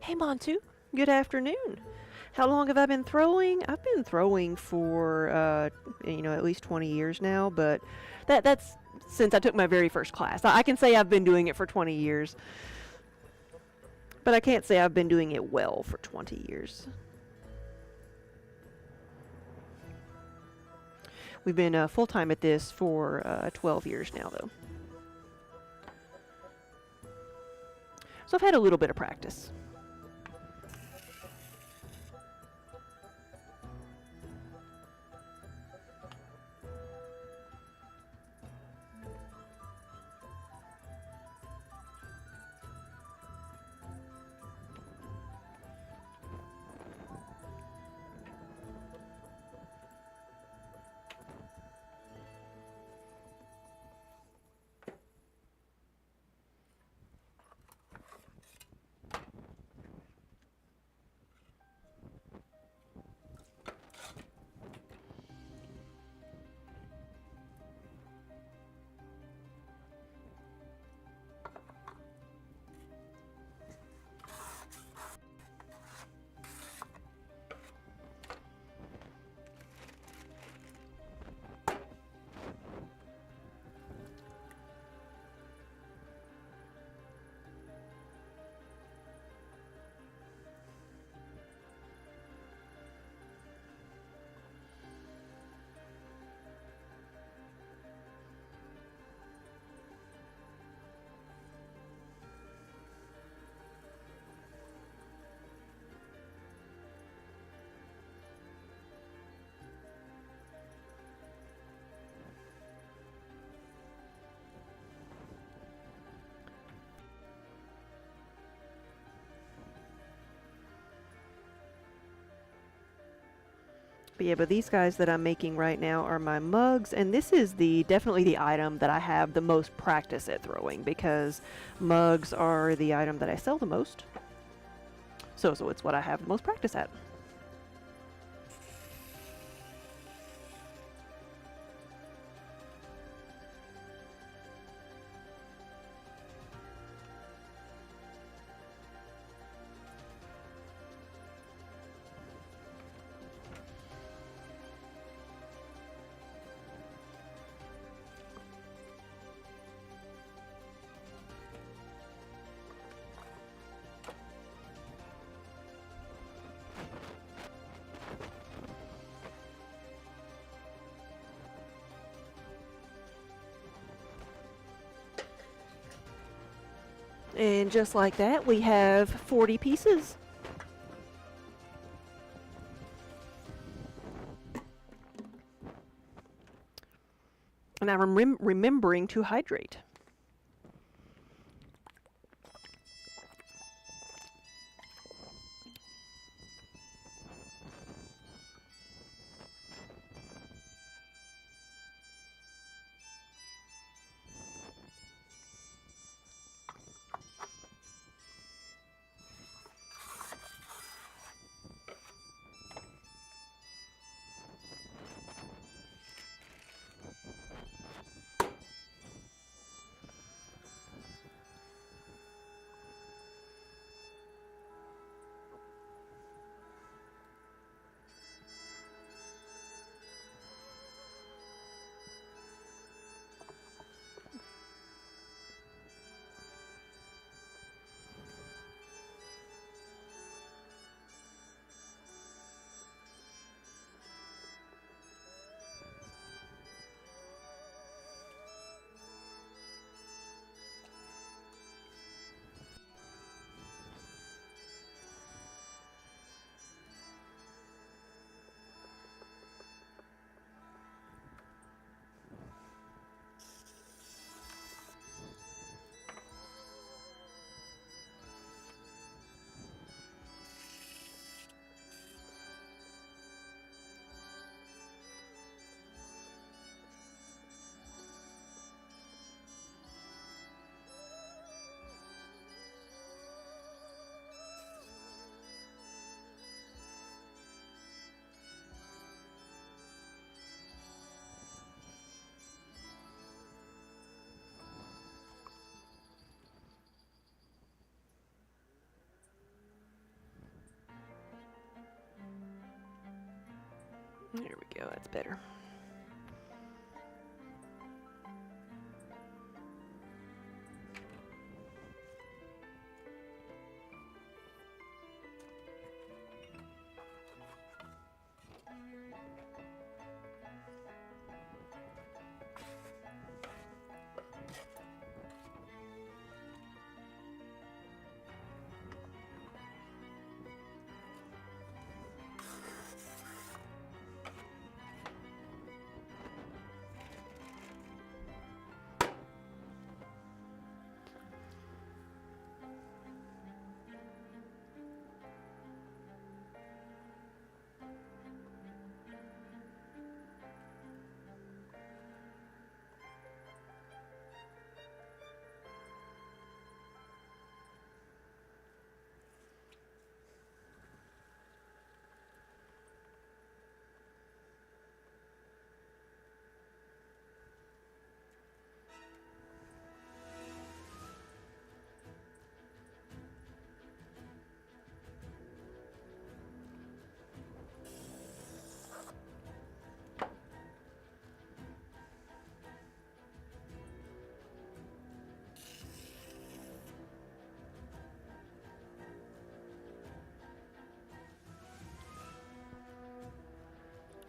[SPEAKER 1] Hey, Montu. Good afternoon. How long have I been throwing? I've been throwing for, at least 20 years now, but that's since I took my very first class. I can say I've been doing it for 20 years, but I can't say I've been doing it well for 20 years. We've been full-time at this for 12 years now, though. So I've had a little bit of practice. But yeah, but these guys that I'm making right now are my mugs, and this is definitely the item that I have the most practice at throwing, because mugs are the item that I sell the most. So it's what I have the most practice at. And just like that, we have 40 pieces. And I'm remembering to hydrate. There we go, that's better.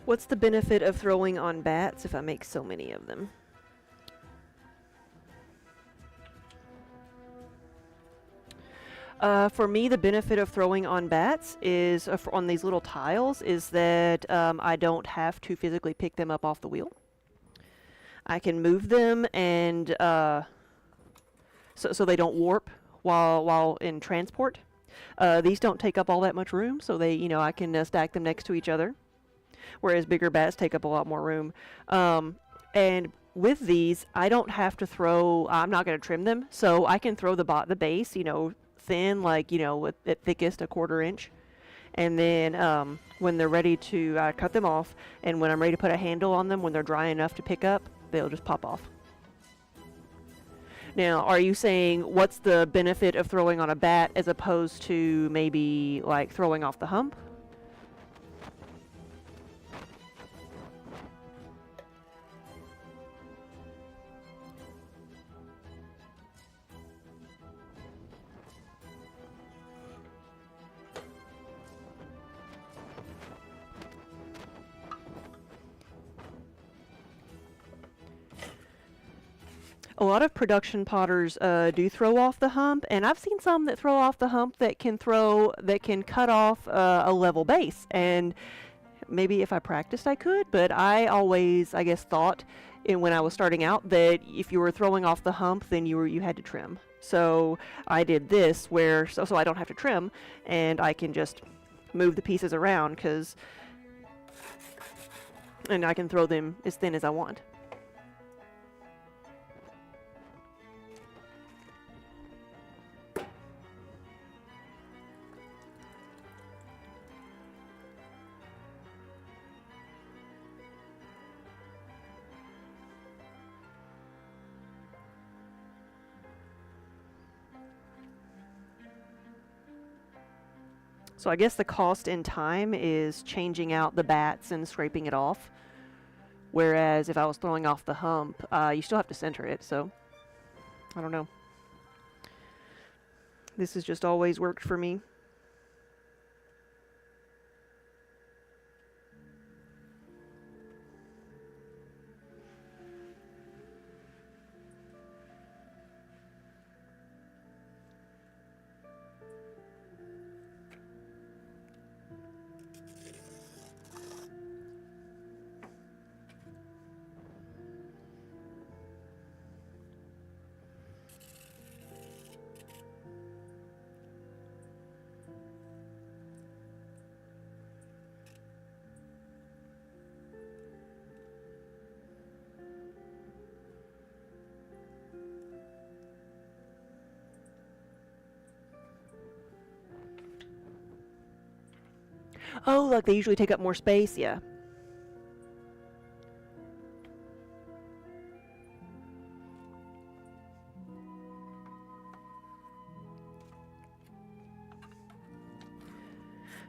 [SPEAKER 1] What's the benefit of throwing on bats if I make so many of them? For me, the benefit of throwing on bats is, on these little tiles, is that I don't have to physically pick them up off the wheel. I can move them, and so they don't warp while in transport. These don't take up all that much room, so I can stack them next to each other. whereas bigger bats take up a lot more room. And with these, I don't have to throw. I'm not going to trim them, so I can throw the base, thin, like at thickest a 1/4 inch, and then when they're ready to cut them off, and when I'm ready to put a handle on them, when they're dry enough to pick up, they'll just pop off. Now, are you saying what's the benefit of throwing on a bat as opposed to maybe like throwing off the hump? A lot of production potters do throw off the hump, and I've seen some that throw off the hump that can cut off a level base. And maybe if I practiced, I could. But I always, I guess, thought when I was starting out that if you were throwing off the hump, then you had to trim. So I did this where so I don't have to trim, and I can just move the pieces around and I can throw them as thin as I want. So I guess the cost in time is changing out the bats and scraping it off. Whereas if I was throwing off the hump, you still have to center it, so I don't know. This has just always worked for me. Oh, like they usually take up more space, yeah.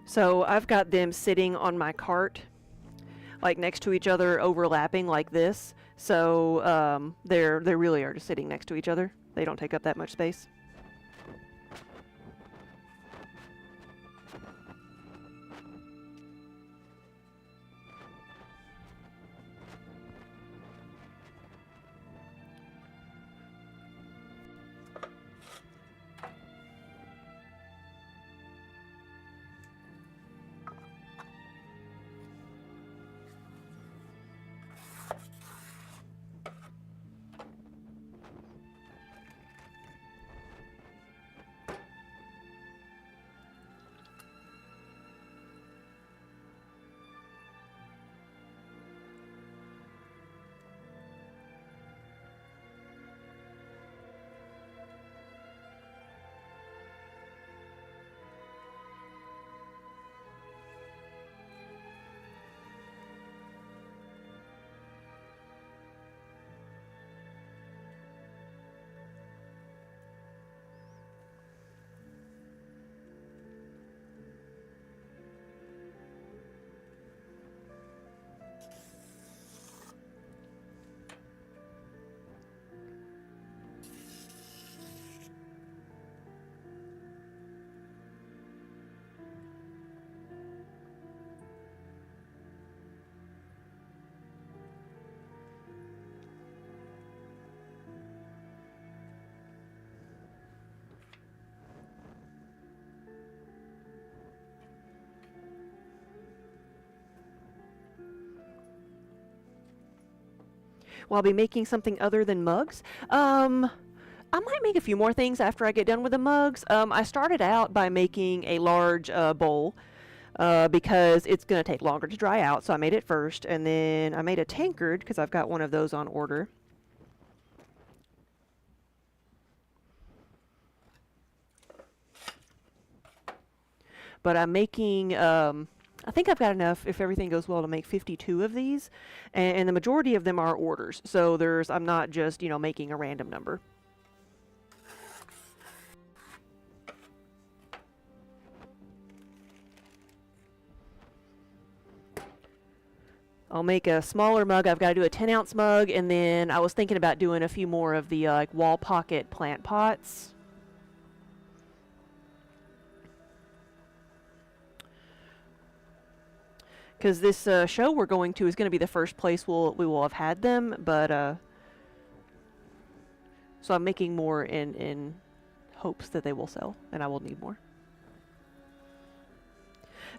[SPEAKER 1] So I've got them sitting on my cart, like next to each other, overlapping like this. So they really are just sitting next to each other. They don't take up that much space. Will I be making something other than mugs? I might make a few more things after I get done with the mugs. I started out by making a large bowl. because it's going to take longer to dry out. So I made it first, and then I made a tankard because I've got one of those on order. But I'm making, I think I've got enough, if everything goes well, to make 52 of these. And the majority of them are orders. So I'm not just, making a random number. I'll make a smaller mug. I've got to do a 10-ounce mug. And then I was thinking about doing a few more of the like wall pocket plant pots. Because this show we're going to is going to be the first place we will have had them, but so I'm making more in hopes that they will sell, and I will need more.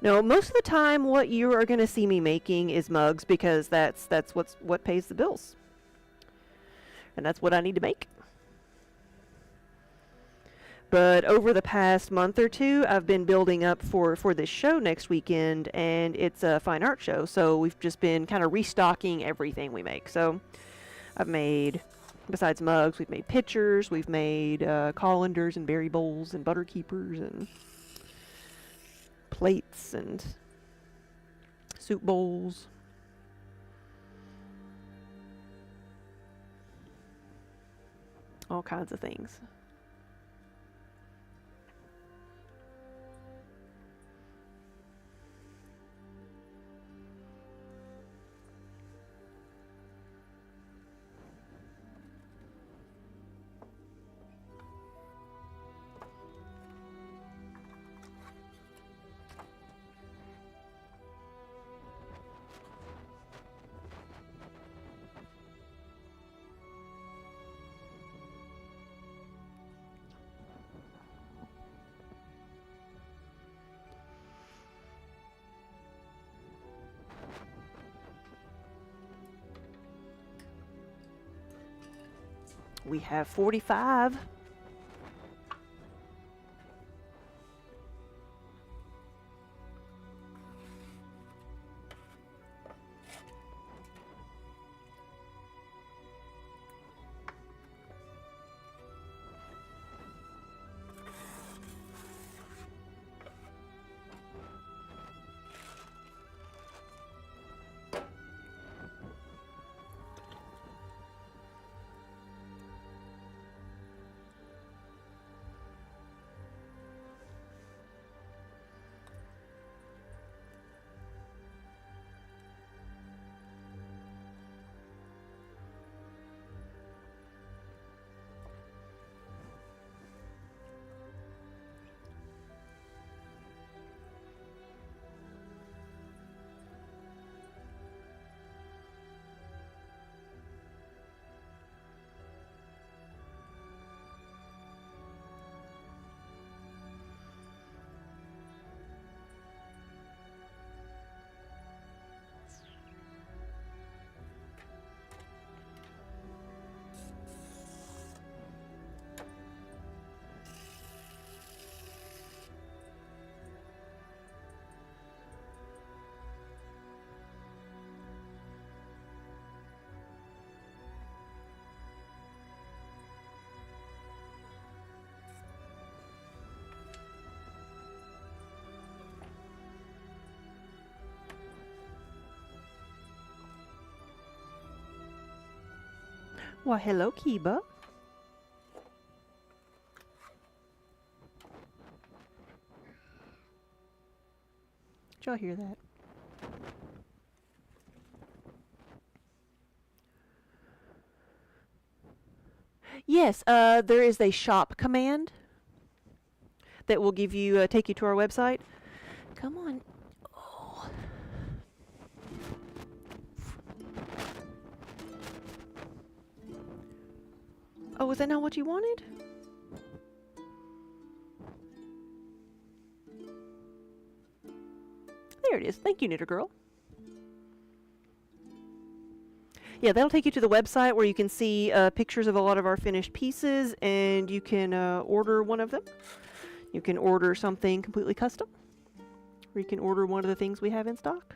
[SPEAKER 1] No, most of the time what you are going to see me making is mugs, because that's what pays the bills, and that's what I need to make. But over the past month or two, I've been building up for this show next weekend, and it's a fine art show, so we've just been kind of restocking everything we make. So I've made, besides mugs, we've made pitchers, we've made colanders and berry bowls and butter keepers and plates and soup bowls. All kinds of things. We have 45. Well, hello, Kiba. Did y'all hear that? Yes, there is a shop command that will give you take you to our website. Come on. Oh. Oh, was that not what you wanted? There it is. Thank you, Knitter Girl. Yeah, that'll take you to the website where you can see pictures of a lot of our finished pieces, and you can order one of them. You can order something completely custom. or you can order one of the things we have in stock.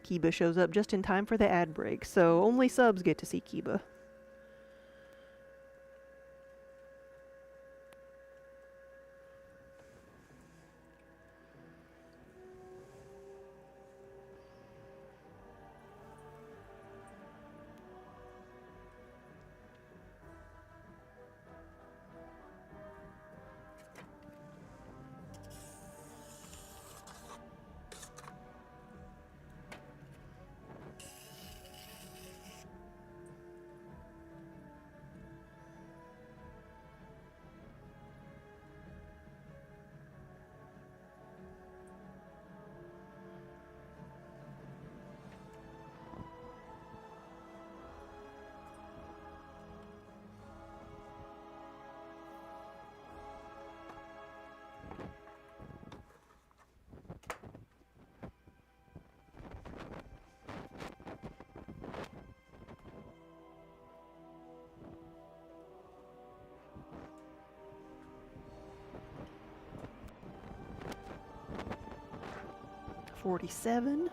[SPEAKER 1] Kiba shows up just in time for the ad break, so only subs get to see Kiba. $47.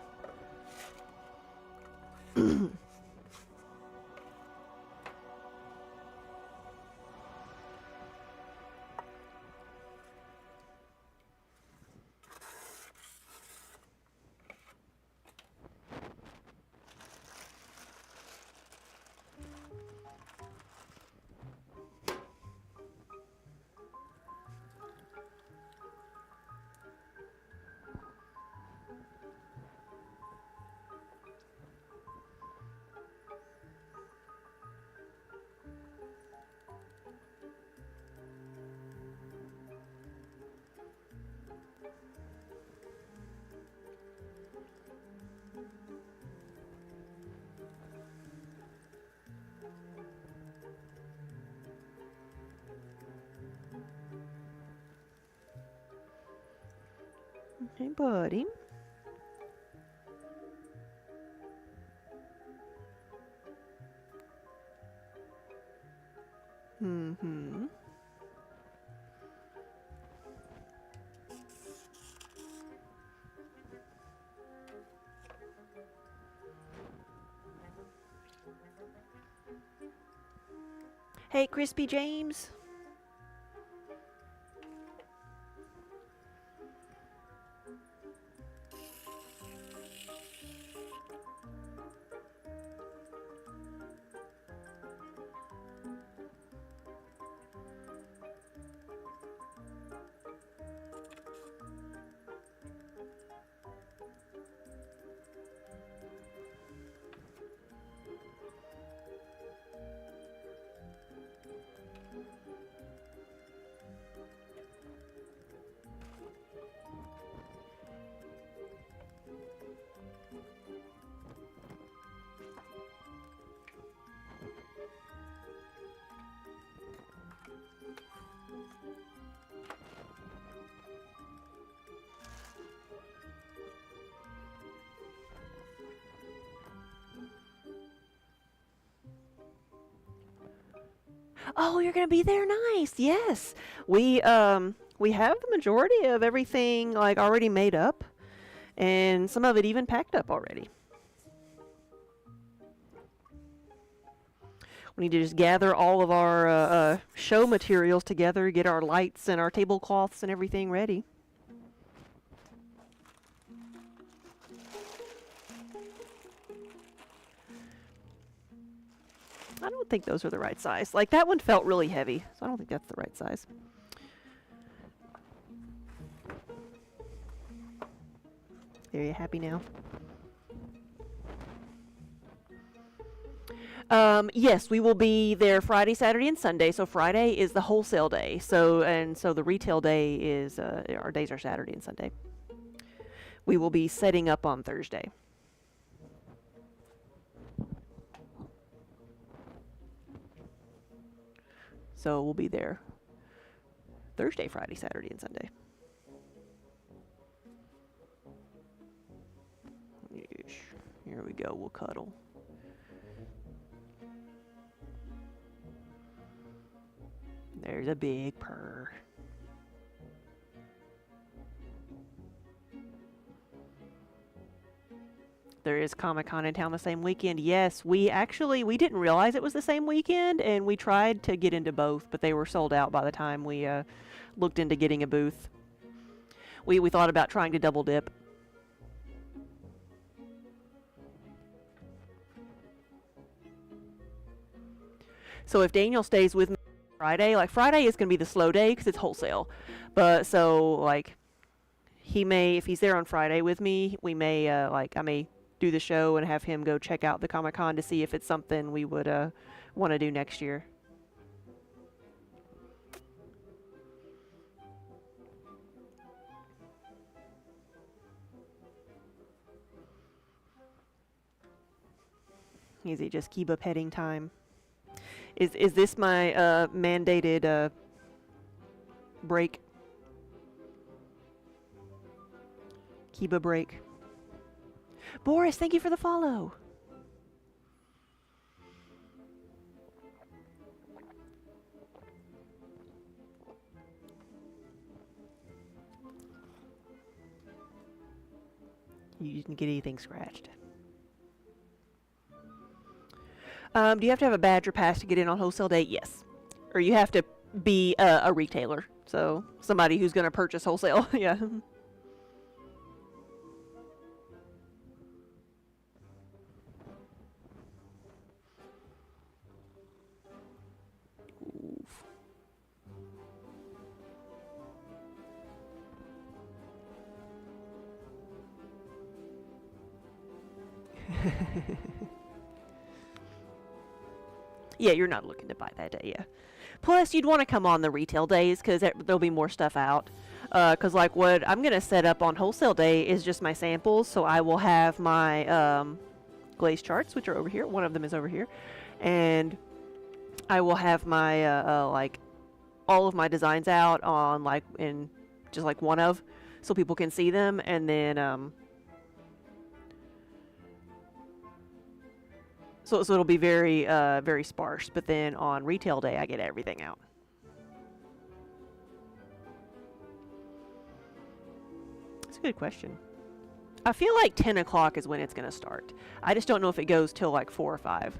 [SPEAKER 1] Hey, buddy. Mm-hmm. Hey, Crispy James. Oh, you're gonna be there? Nice. Yes. We have the majority of everything like already made up, and some of it even packed up already. We need to just gather all of our show materials together, get our lights and our tablecloths and everything ready. I don't think those are the right size. Like, that one felt really heavy, so I don't think that's the right size. Are you happy now? Yes, we will be there Friday, Saturday, and Sunday. So Friday is the wholesale day. So the retail day is our days are Saturday and Sunday. We will be setting up on Thursday. So we'll be there Thursday, Friday, Saturday, and Sunday. Yeesh. Here we go. We'll cuddle. There's a big purr. There is Comic-Con in town the same weekend. Yes, we didn't realize it was the same weekend, and we tried to get into both, but they were sold out by the time we looked into getting a booth. We thought about trying to double dip. So if Daniel stays with me Friday, like Friday is going to be the slow day because it's wholesale. But so like he may, if he's there on Friday with me, we may I may do the show and have him go check out the Comic-Con to see if it's something we would want to do next year. Is it just Kiba petting time? Is this my mandated break? Kiba break. Boris, thank you for the follow. You didn't get anything scratched. Do you have to have a badge or pass to get in on wholesale day? Yes. Or you have to be a retailer. So somebody who's going to purchase wholesale. Yeah. Oof. Yeah, you're not looking to buy that day, yeah. Plus, you'd want to come on the retail days because there'll be more stuff out. Because, like, what I'm going to set up on wholesale day is just my samples. So I will have my glaze charts, which are over here. One of them is over here. And I will have my, like, all of my designs out on, like, in just, like, one of, so people can see them. And then, so it'll be very, very sparse. But then on retail day, I get everything out. That's a good question. I feel like 10 o'clock is when it's going to start. I just don't know if it goes till like 4 or 5.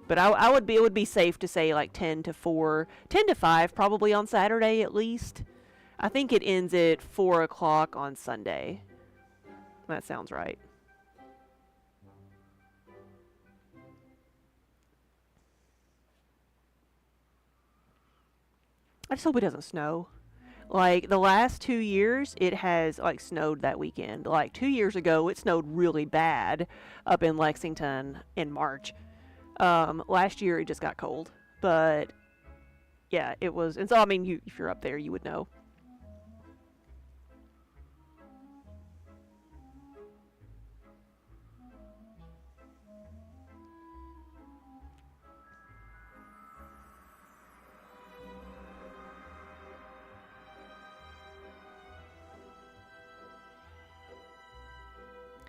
[SPEAKER 1] But it would be safe to say like 10 to 4, 10 to 5 probably on Saturday at least. I think it ends at 4 o'clock on Sunday. That sounds right. I just hope it doesn't snow. Like the last 2 years, it has like snowed that weekend. Like 2 years ago, it snowed really bad up in Lexington in March. Last year it just got cold, but yeah, it was. And so I mean, if you're up there, you would know.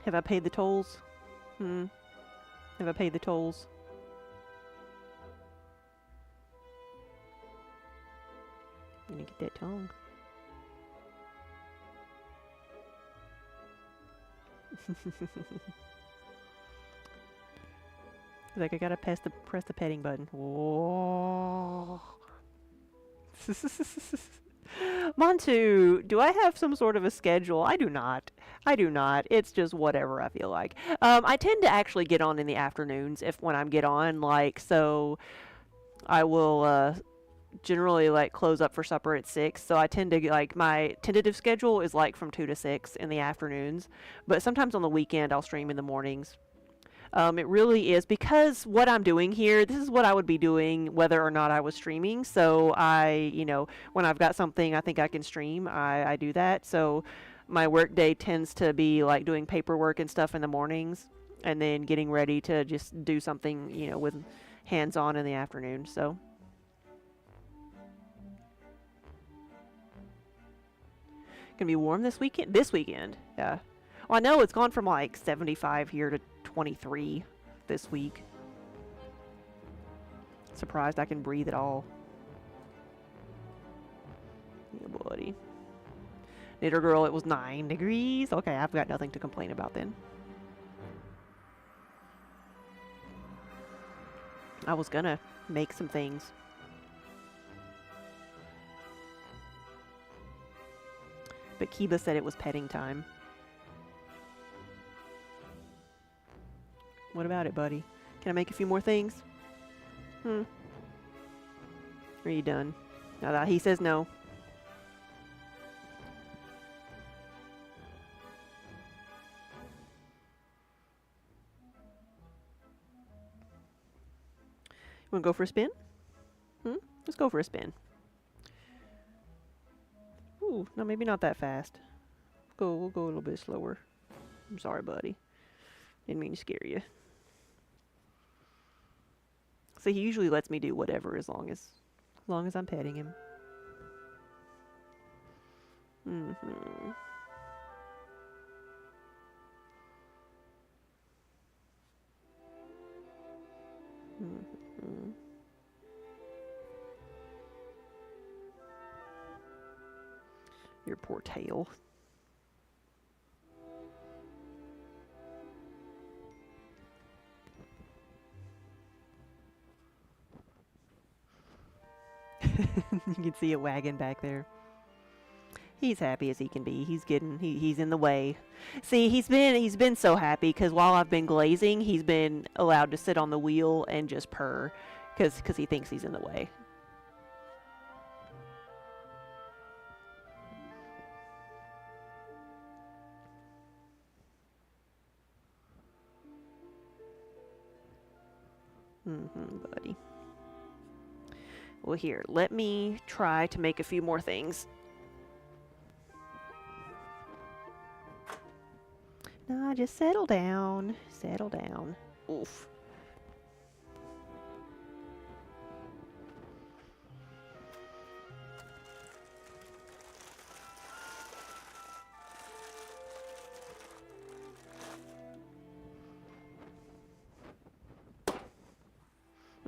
[SPEAKER 1] Have I paid the tolls? Have I paid the tolls? I'm gonna get that tongue. Like I gotta press the petting button. Whoa. Montu, do I have some sort of a schedule? I do not. I do not. It's just whatever I feel like. I tend to actually get on in the afternoons if when I'm get on, like, so I will generally like close up for supper at 6. So I tend to like my tentative schedule is like from 2 to 6 in the afternoons, but sometimes on the weekend I'll stream in the mornings. It really is, because what I'm doing here, this is what I would be doing whether or not I was streaming. So when I've got something I think I can stream, I do that. So my work day tends to be like doing paperwork and stuff in the mornings, and then getting ready to just do something, with hands-on in the afternoon. So gonna be warm this weekend. This weekend, yeah. Well, I know it's gone from like 75 here to 23 this week. Surprised I can breathe at all. Yeah, buddy. Knitter girl, it was 9 degrees. Okay, I've got nothing to complain about then. I was gonna make some things. But Kiba said it was petting time. What about it, buddy? Can I make a few more things? Are you done? No, he says no. You wanna go for a spin? Let's go for a spin. Ooh, no, maybe not that fast. We'll go a little bit slower. I'm sorry, buddy. Didn't mean to scare you. So he usually lets me do whatever as long as I'm petting him. Your poor tail. You can see a wagon back there. He's happy as he can be. He's in the way. See, he's been so happy because while I've been glazing, he's been allowed to sit on the wheel and just purr because he thinks he's in the way. Buddy. Well, here, let me try to make a few more things. No, just settle down. Settle down. Oof.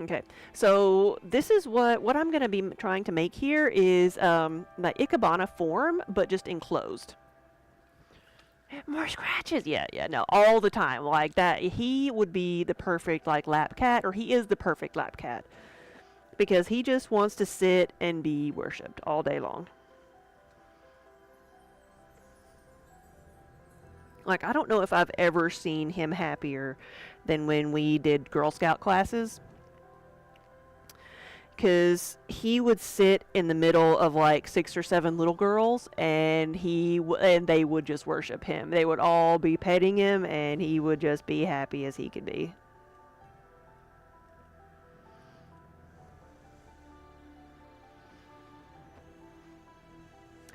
[SPEAKER 1] Okay, so this is what I'm going to be trying to make here is my Ikebana form, but just enclosed. More scratches. Yeah, no, all the time. Like that, he would be the perfect like lap cat, or he is the perfect lap cat. Because he just wants to sit and be worshipped all day long. Like, I don't know if I've ever seen him happier than when we did Girl Scout classes. Because he would sit in the middle of like 6 or 7 little girls, and they would just worship him. They would all be petting him, and he would just be happy as he could be.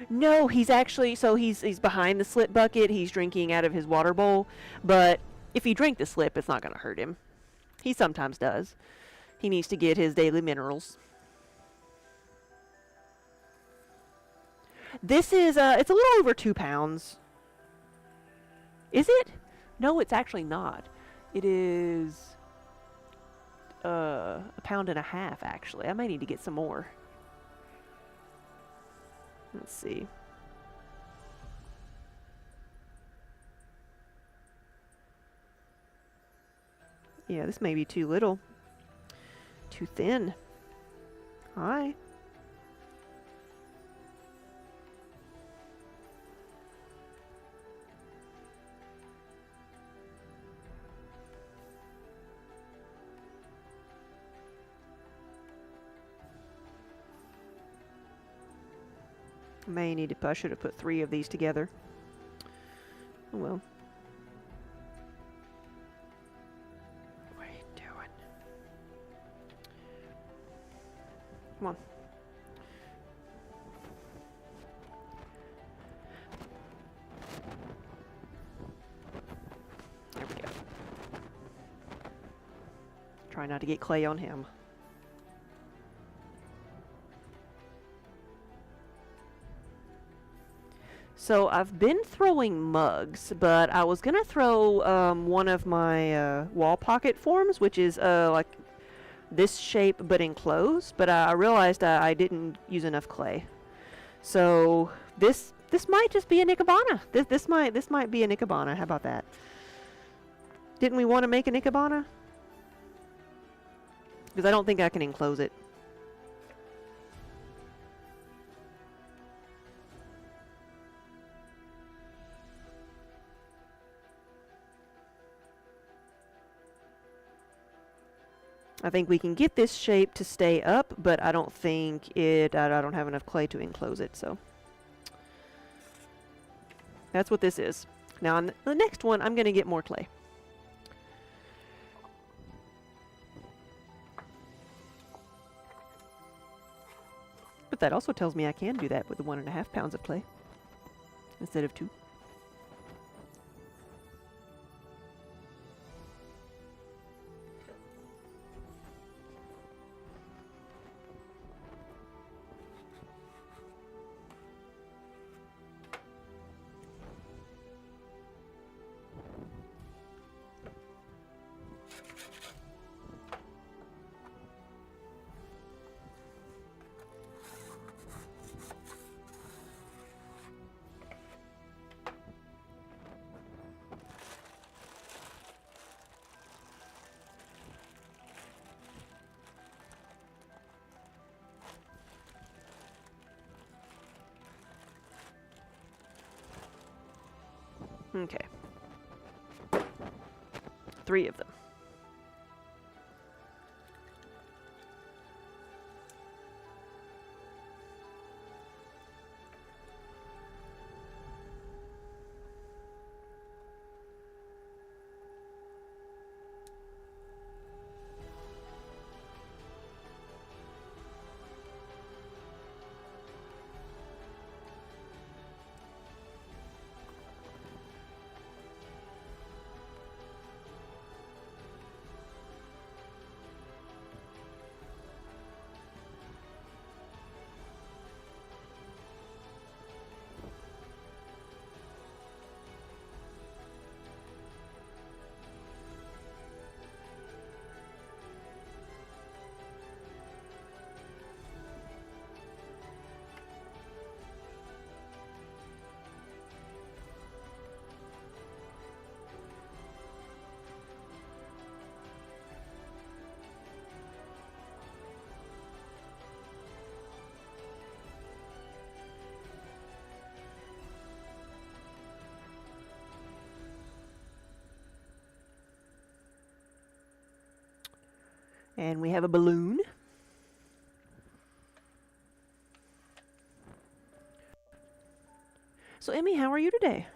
[SPEAKER 1] No, he's actually, so he's behind the slip bucket. He's drinking out of his water bowl, but if he drank the slip, it's not going to hurt him. He sometimes does. He needs to get his daily minerals. This is, it's a little over 2 pounds. Is it? No, it's actually not. It is, 1.5 pounds, actually. I might need to get some more. Let's see. Yeah, this may be too little. Too thin. Hi. I should have put 3 of these together. Oh well. Come on. There we go. Try not to get clay on him. So I've been throwing mugs, but I was gonna throw one of my wall pocket forms, which is like this shape but enclosed, but I realized I didn't use enough clay. So this might just be a Ikebana. This might be a Ikebana. How about that? Didn't we want to make an Ikebana? Because I don't think I can enclose it. I think we can get this shape to stay up, but I don't think I don't have enough clay to enclose it, so. That's what this is. Now on the next one, I'm going to get more clay. But that also tells me I can do that with the 1.5 pounds of clay instead of 2. Okay. 3 of them. And we have a balloon. So, Emmy, how are you today?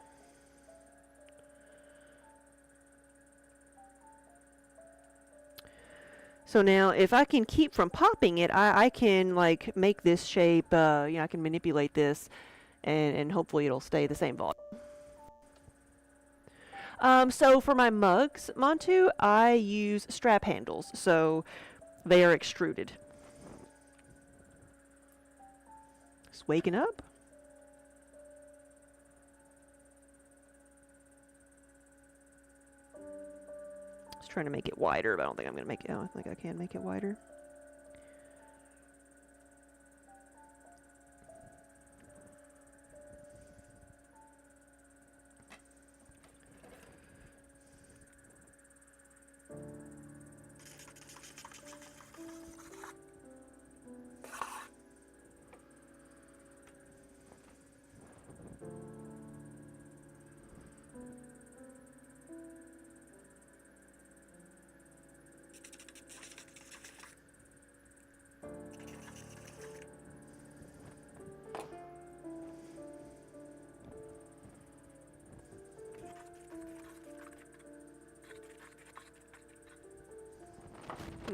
[SPEAKER 1] So now, if I can keep from popping it, I can, like, make this shape, you know, I can manipulate this, and hopefully it'll stay the same volume. So for my mugs, Montu, I use strap handles, so they are extruded. Just waking up. Just trying to make it wider, but I don't think I'm going to make it. I don't think I can make it wider.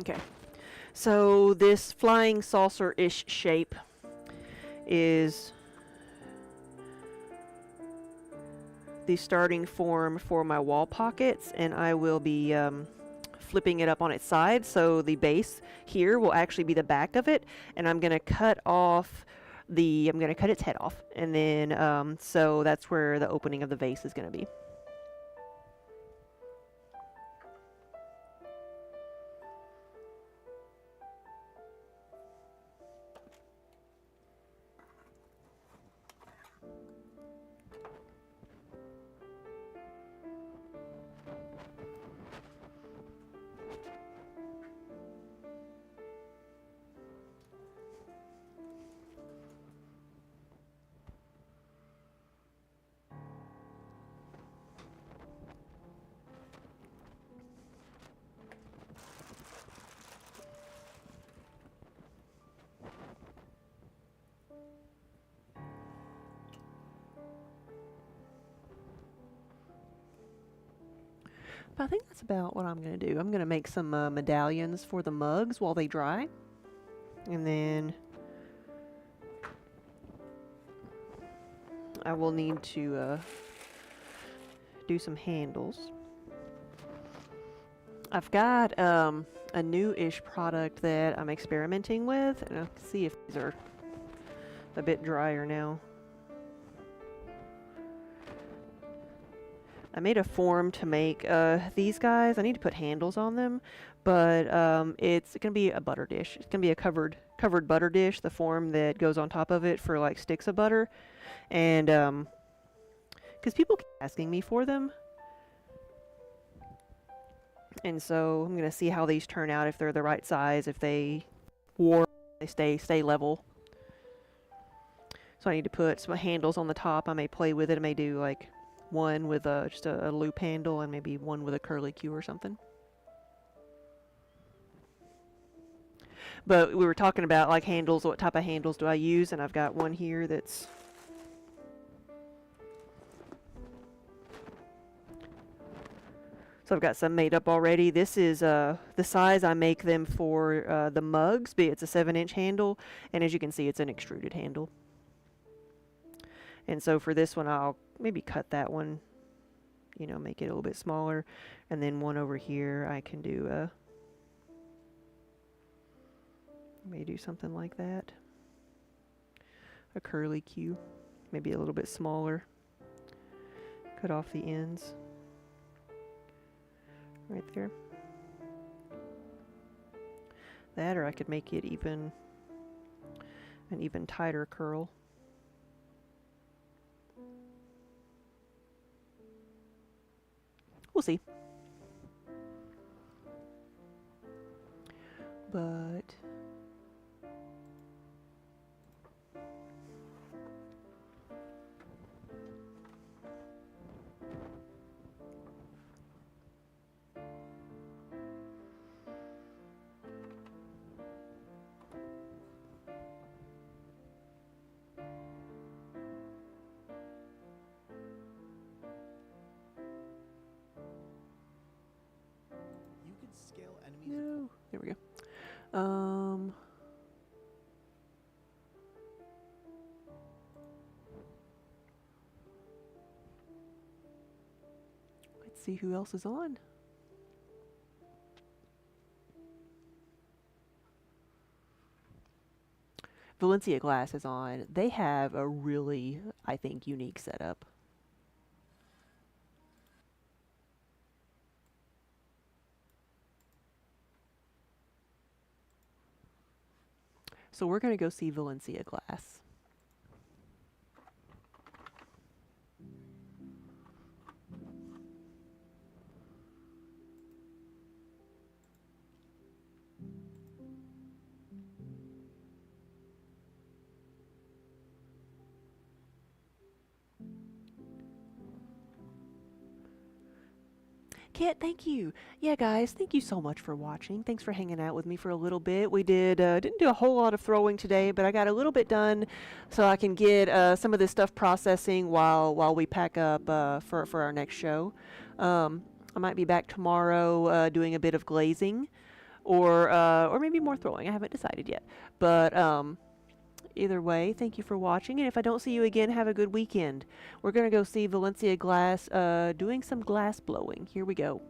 [SPEAKER 1] Okay, So this flying saucer-ish shape is the starting form for my wall pockets, and I will be flipping it up on its side, so the base here will actually be the back of it, and I'm gonna cut its head off, and then so that's where the opening of the vase is gonna be. But I think that's about what I'm going to do. I'm going to make some medallions for the mugs while they dry. And then I will need to do some handles. I've got a new-ish product that I'm experimenting with. And I'll see if these are a bit drier now. I made a form to make these guys. I need to put handles on them, but it's going to be a butter dish. It's going to be a covered butter dish, the form that goes on top of it for like sticks of butter. And because people keep asking me for them. And so I'm going to see how these turn out, if they're the right size, if they warp, they stay level. So I need to put some handles on the top. I may play with it. I may do like one with just a loop handle and maybe one with a curly Q or something. But we were talking about like handles, what type of handles do I use, and I've got one here that's so I've got some made up already. This is the size I make them for the mugs, but it's a 7-inch handle, and as you can see, it's an extruded handle. And so for this one, I'll maybe cut that one, you know, make it a little bit smaller. And then one over here, I can do maybe do something like that. A curly Q, maybe a little bit smaller. Cut off the ends. Right there. That, or I could make it an even tighter curl. We'll see. But
[SPEAKER 2] scale enemies.
[SPEAKER 1] no, there we go. Let's see who else is on. Valencia Glass is on. They have a really, I think, unique setup. So we're going to go see Valencia Glass. Kit, thank you. Yeah, guys, thank you so much for watching. Thanks for hanging out with me for a little bit. We didn't do a whole lot of throwing today, but I got a little bit done so I can get some of this stuff processing while we pack up for our next show. I might be back tomorrow doing a bit of glazing, or maybe more throwing. I haven't decided yet. But either way, thank you for watching, and if I don't see you again, have a good weekend. We're gonna go see Valencia Glass doing some glass blowing. Here we go.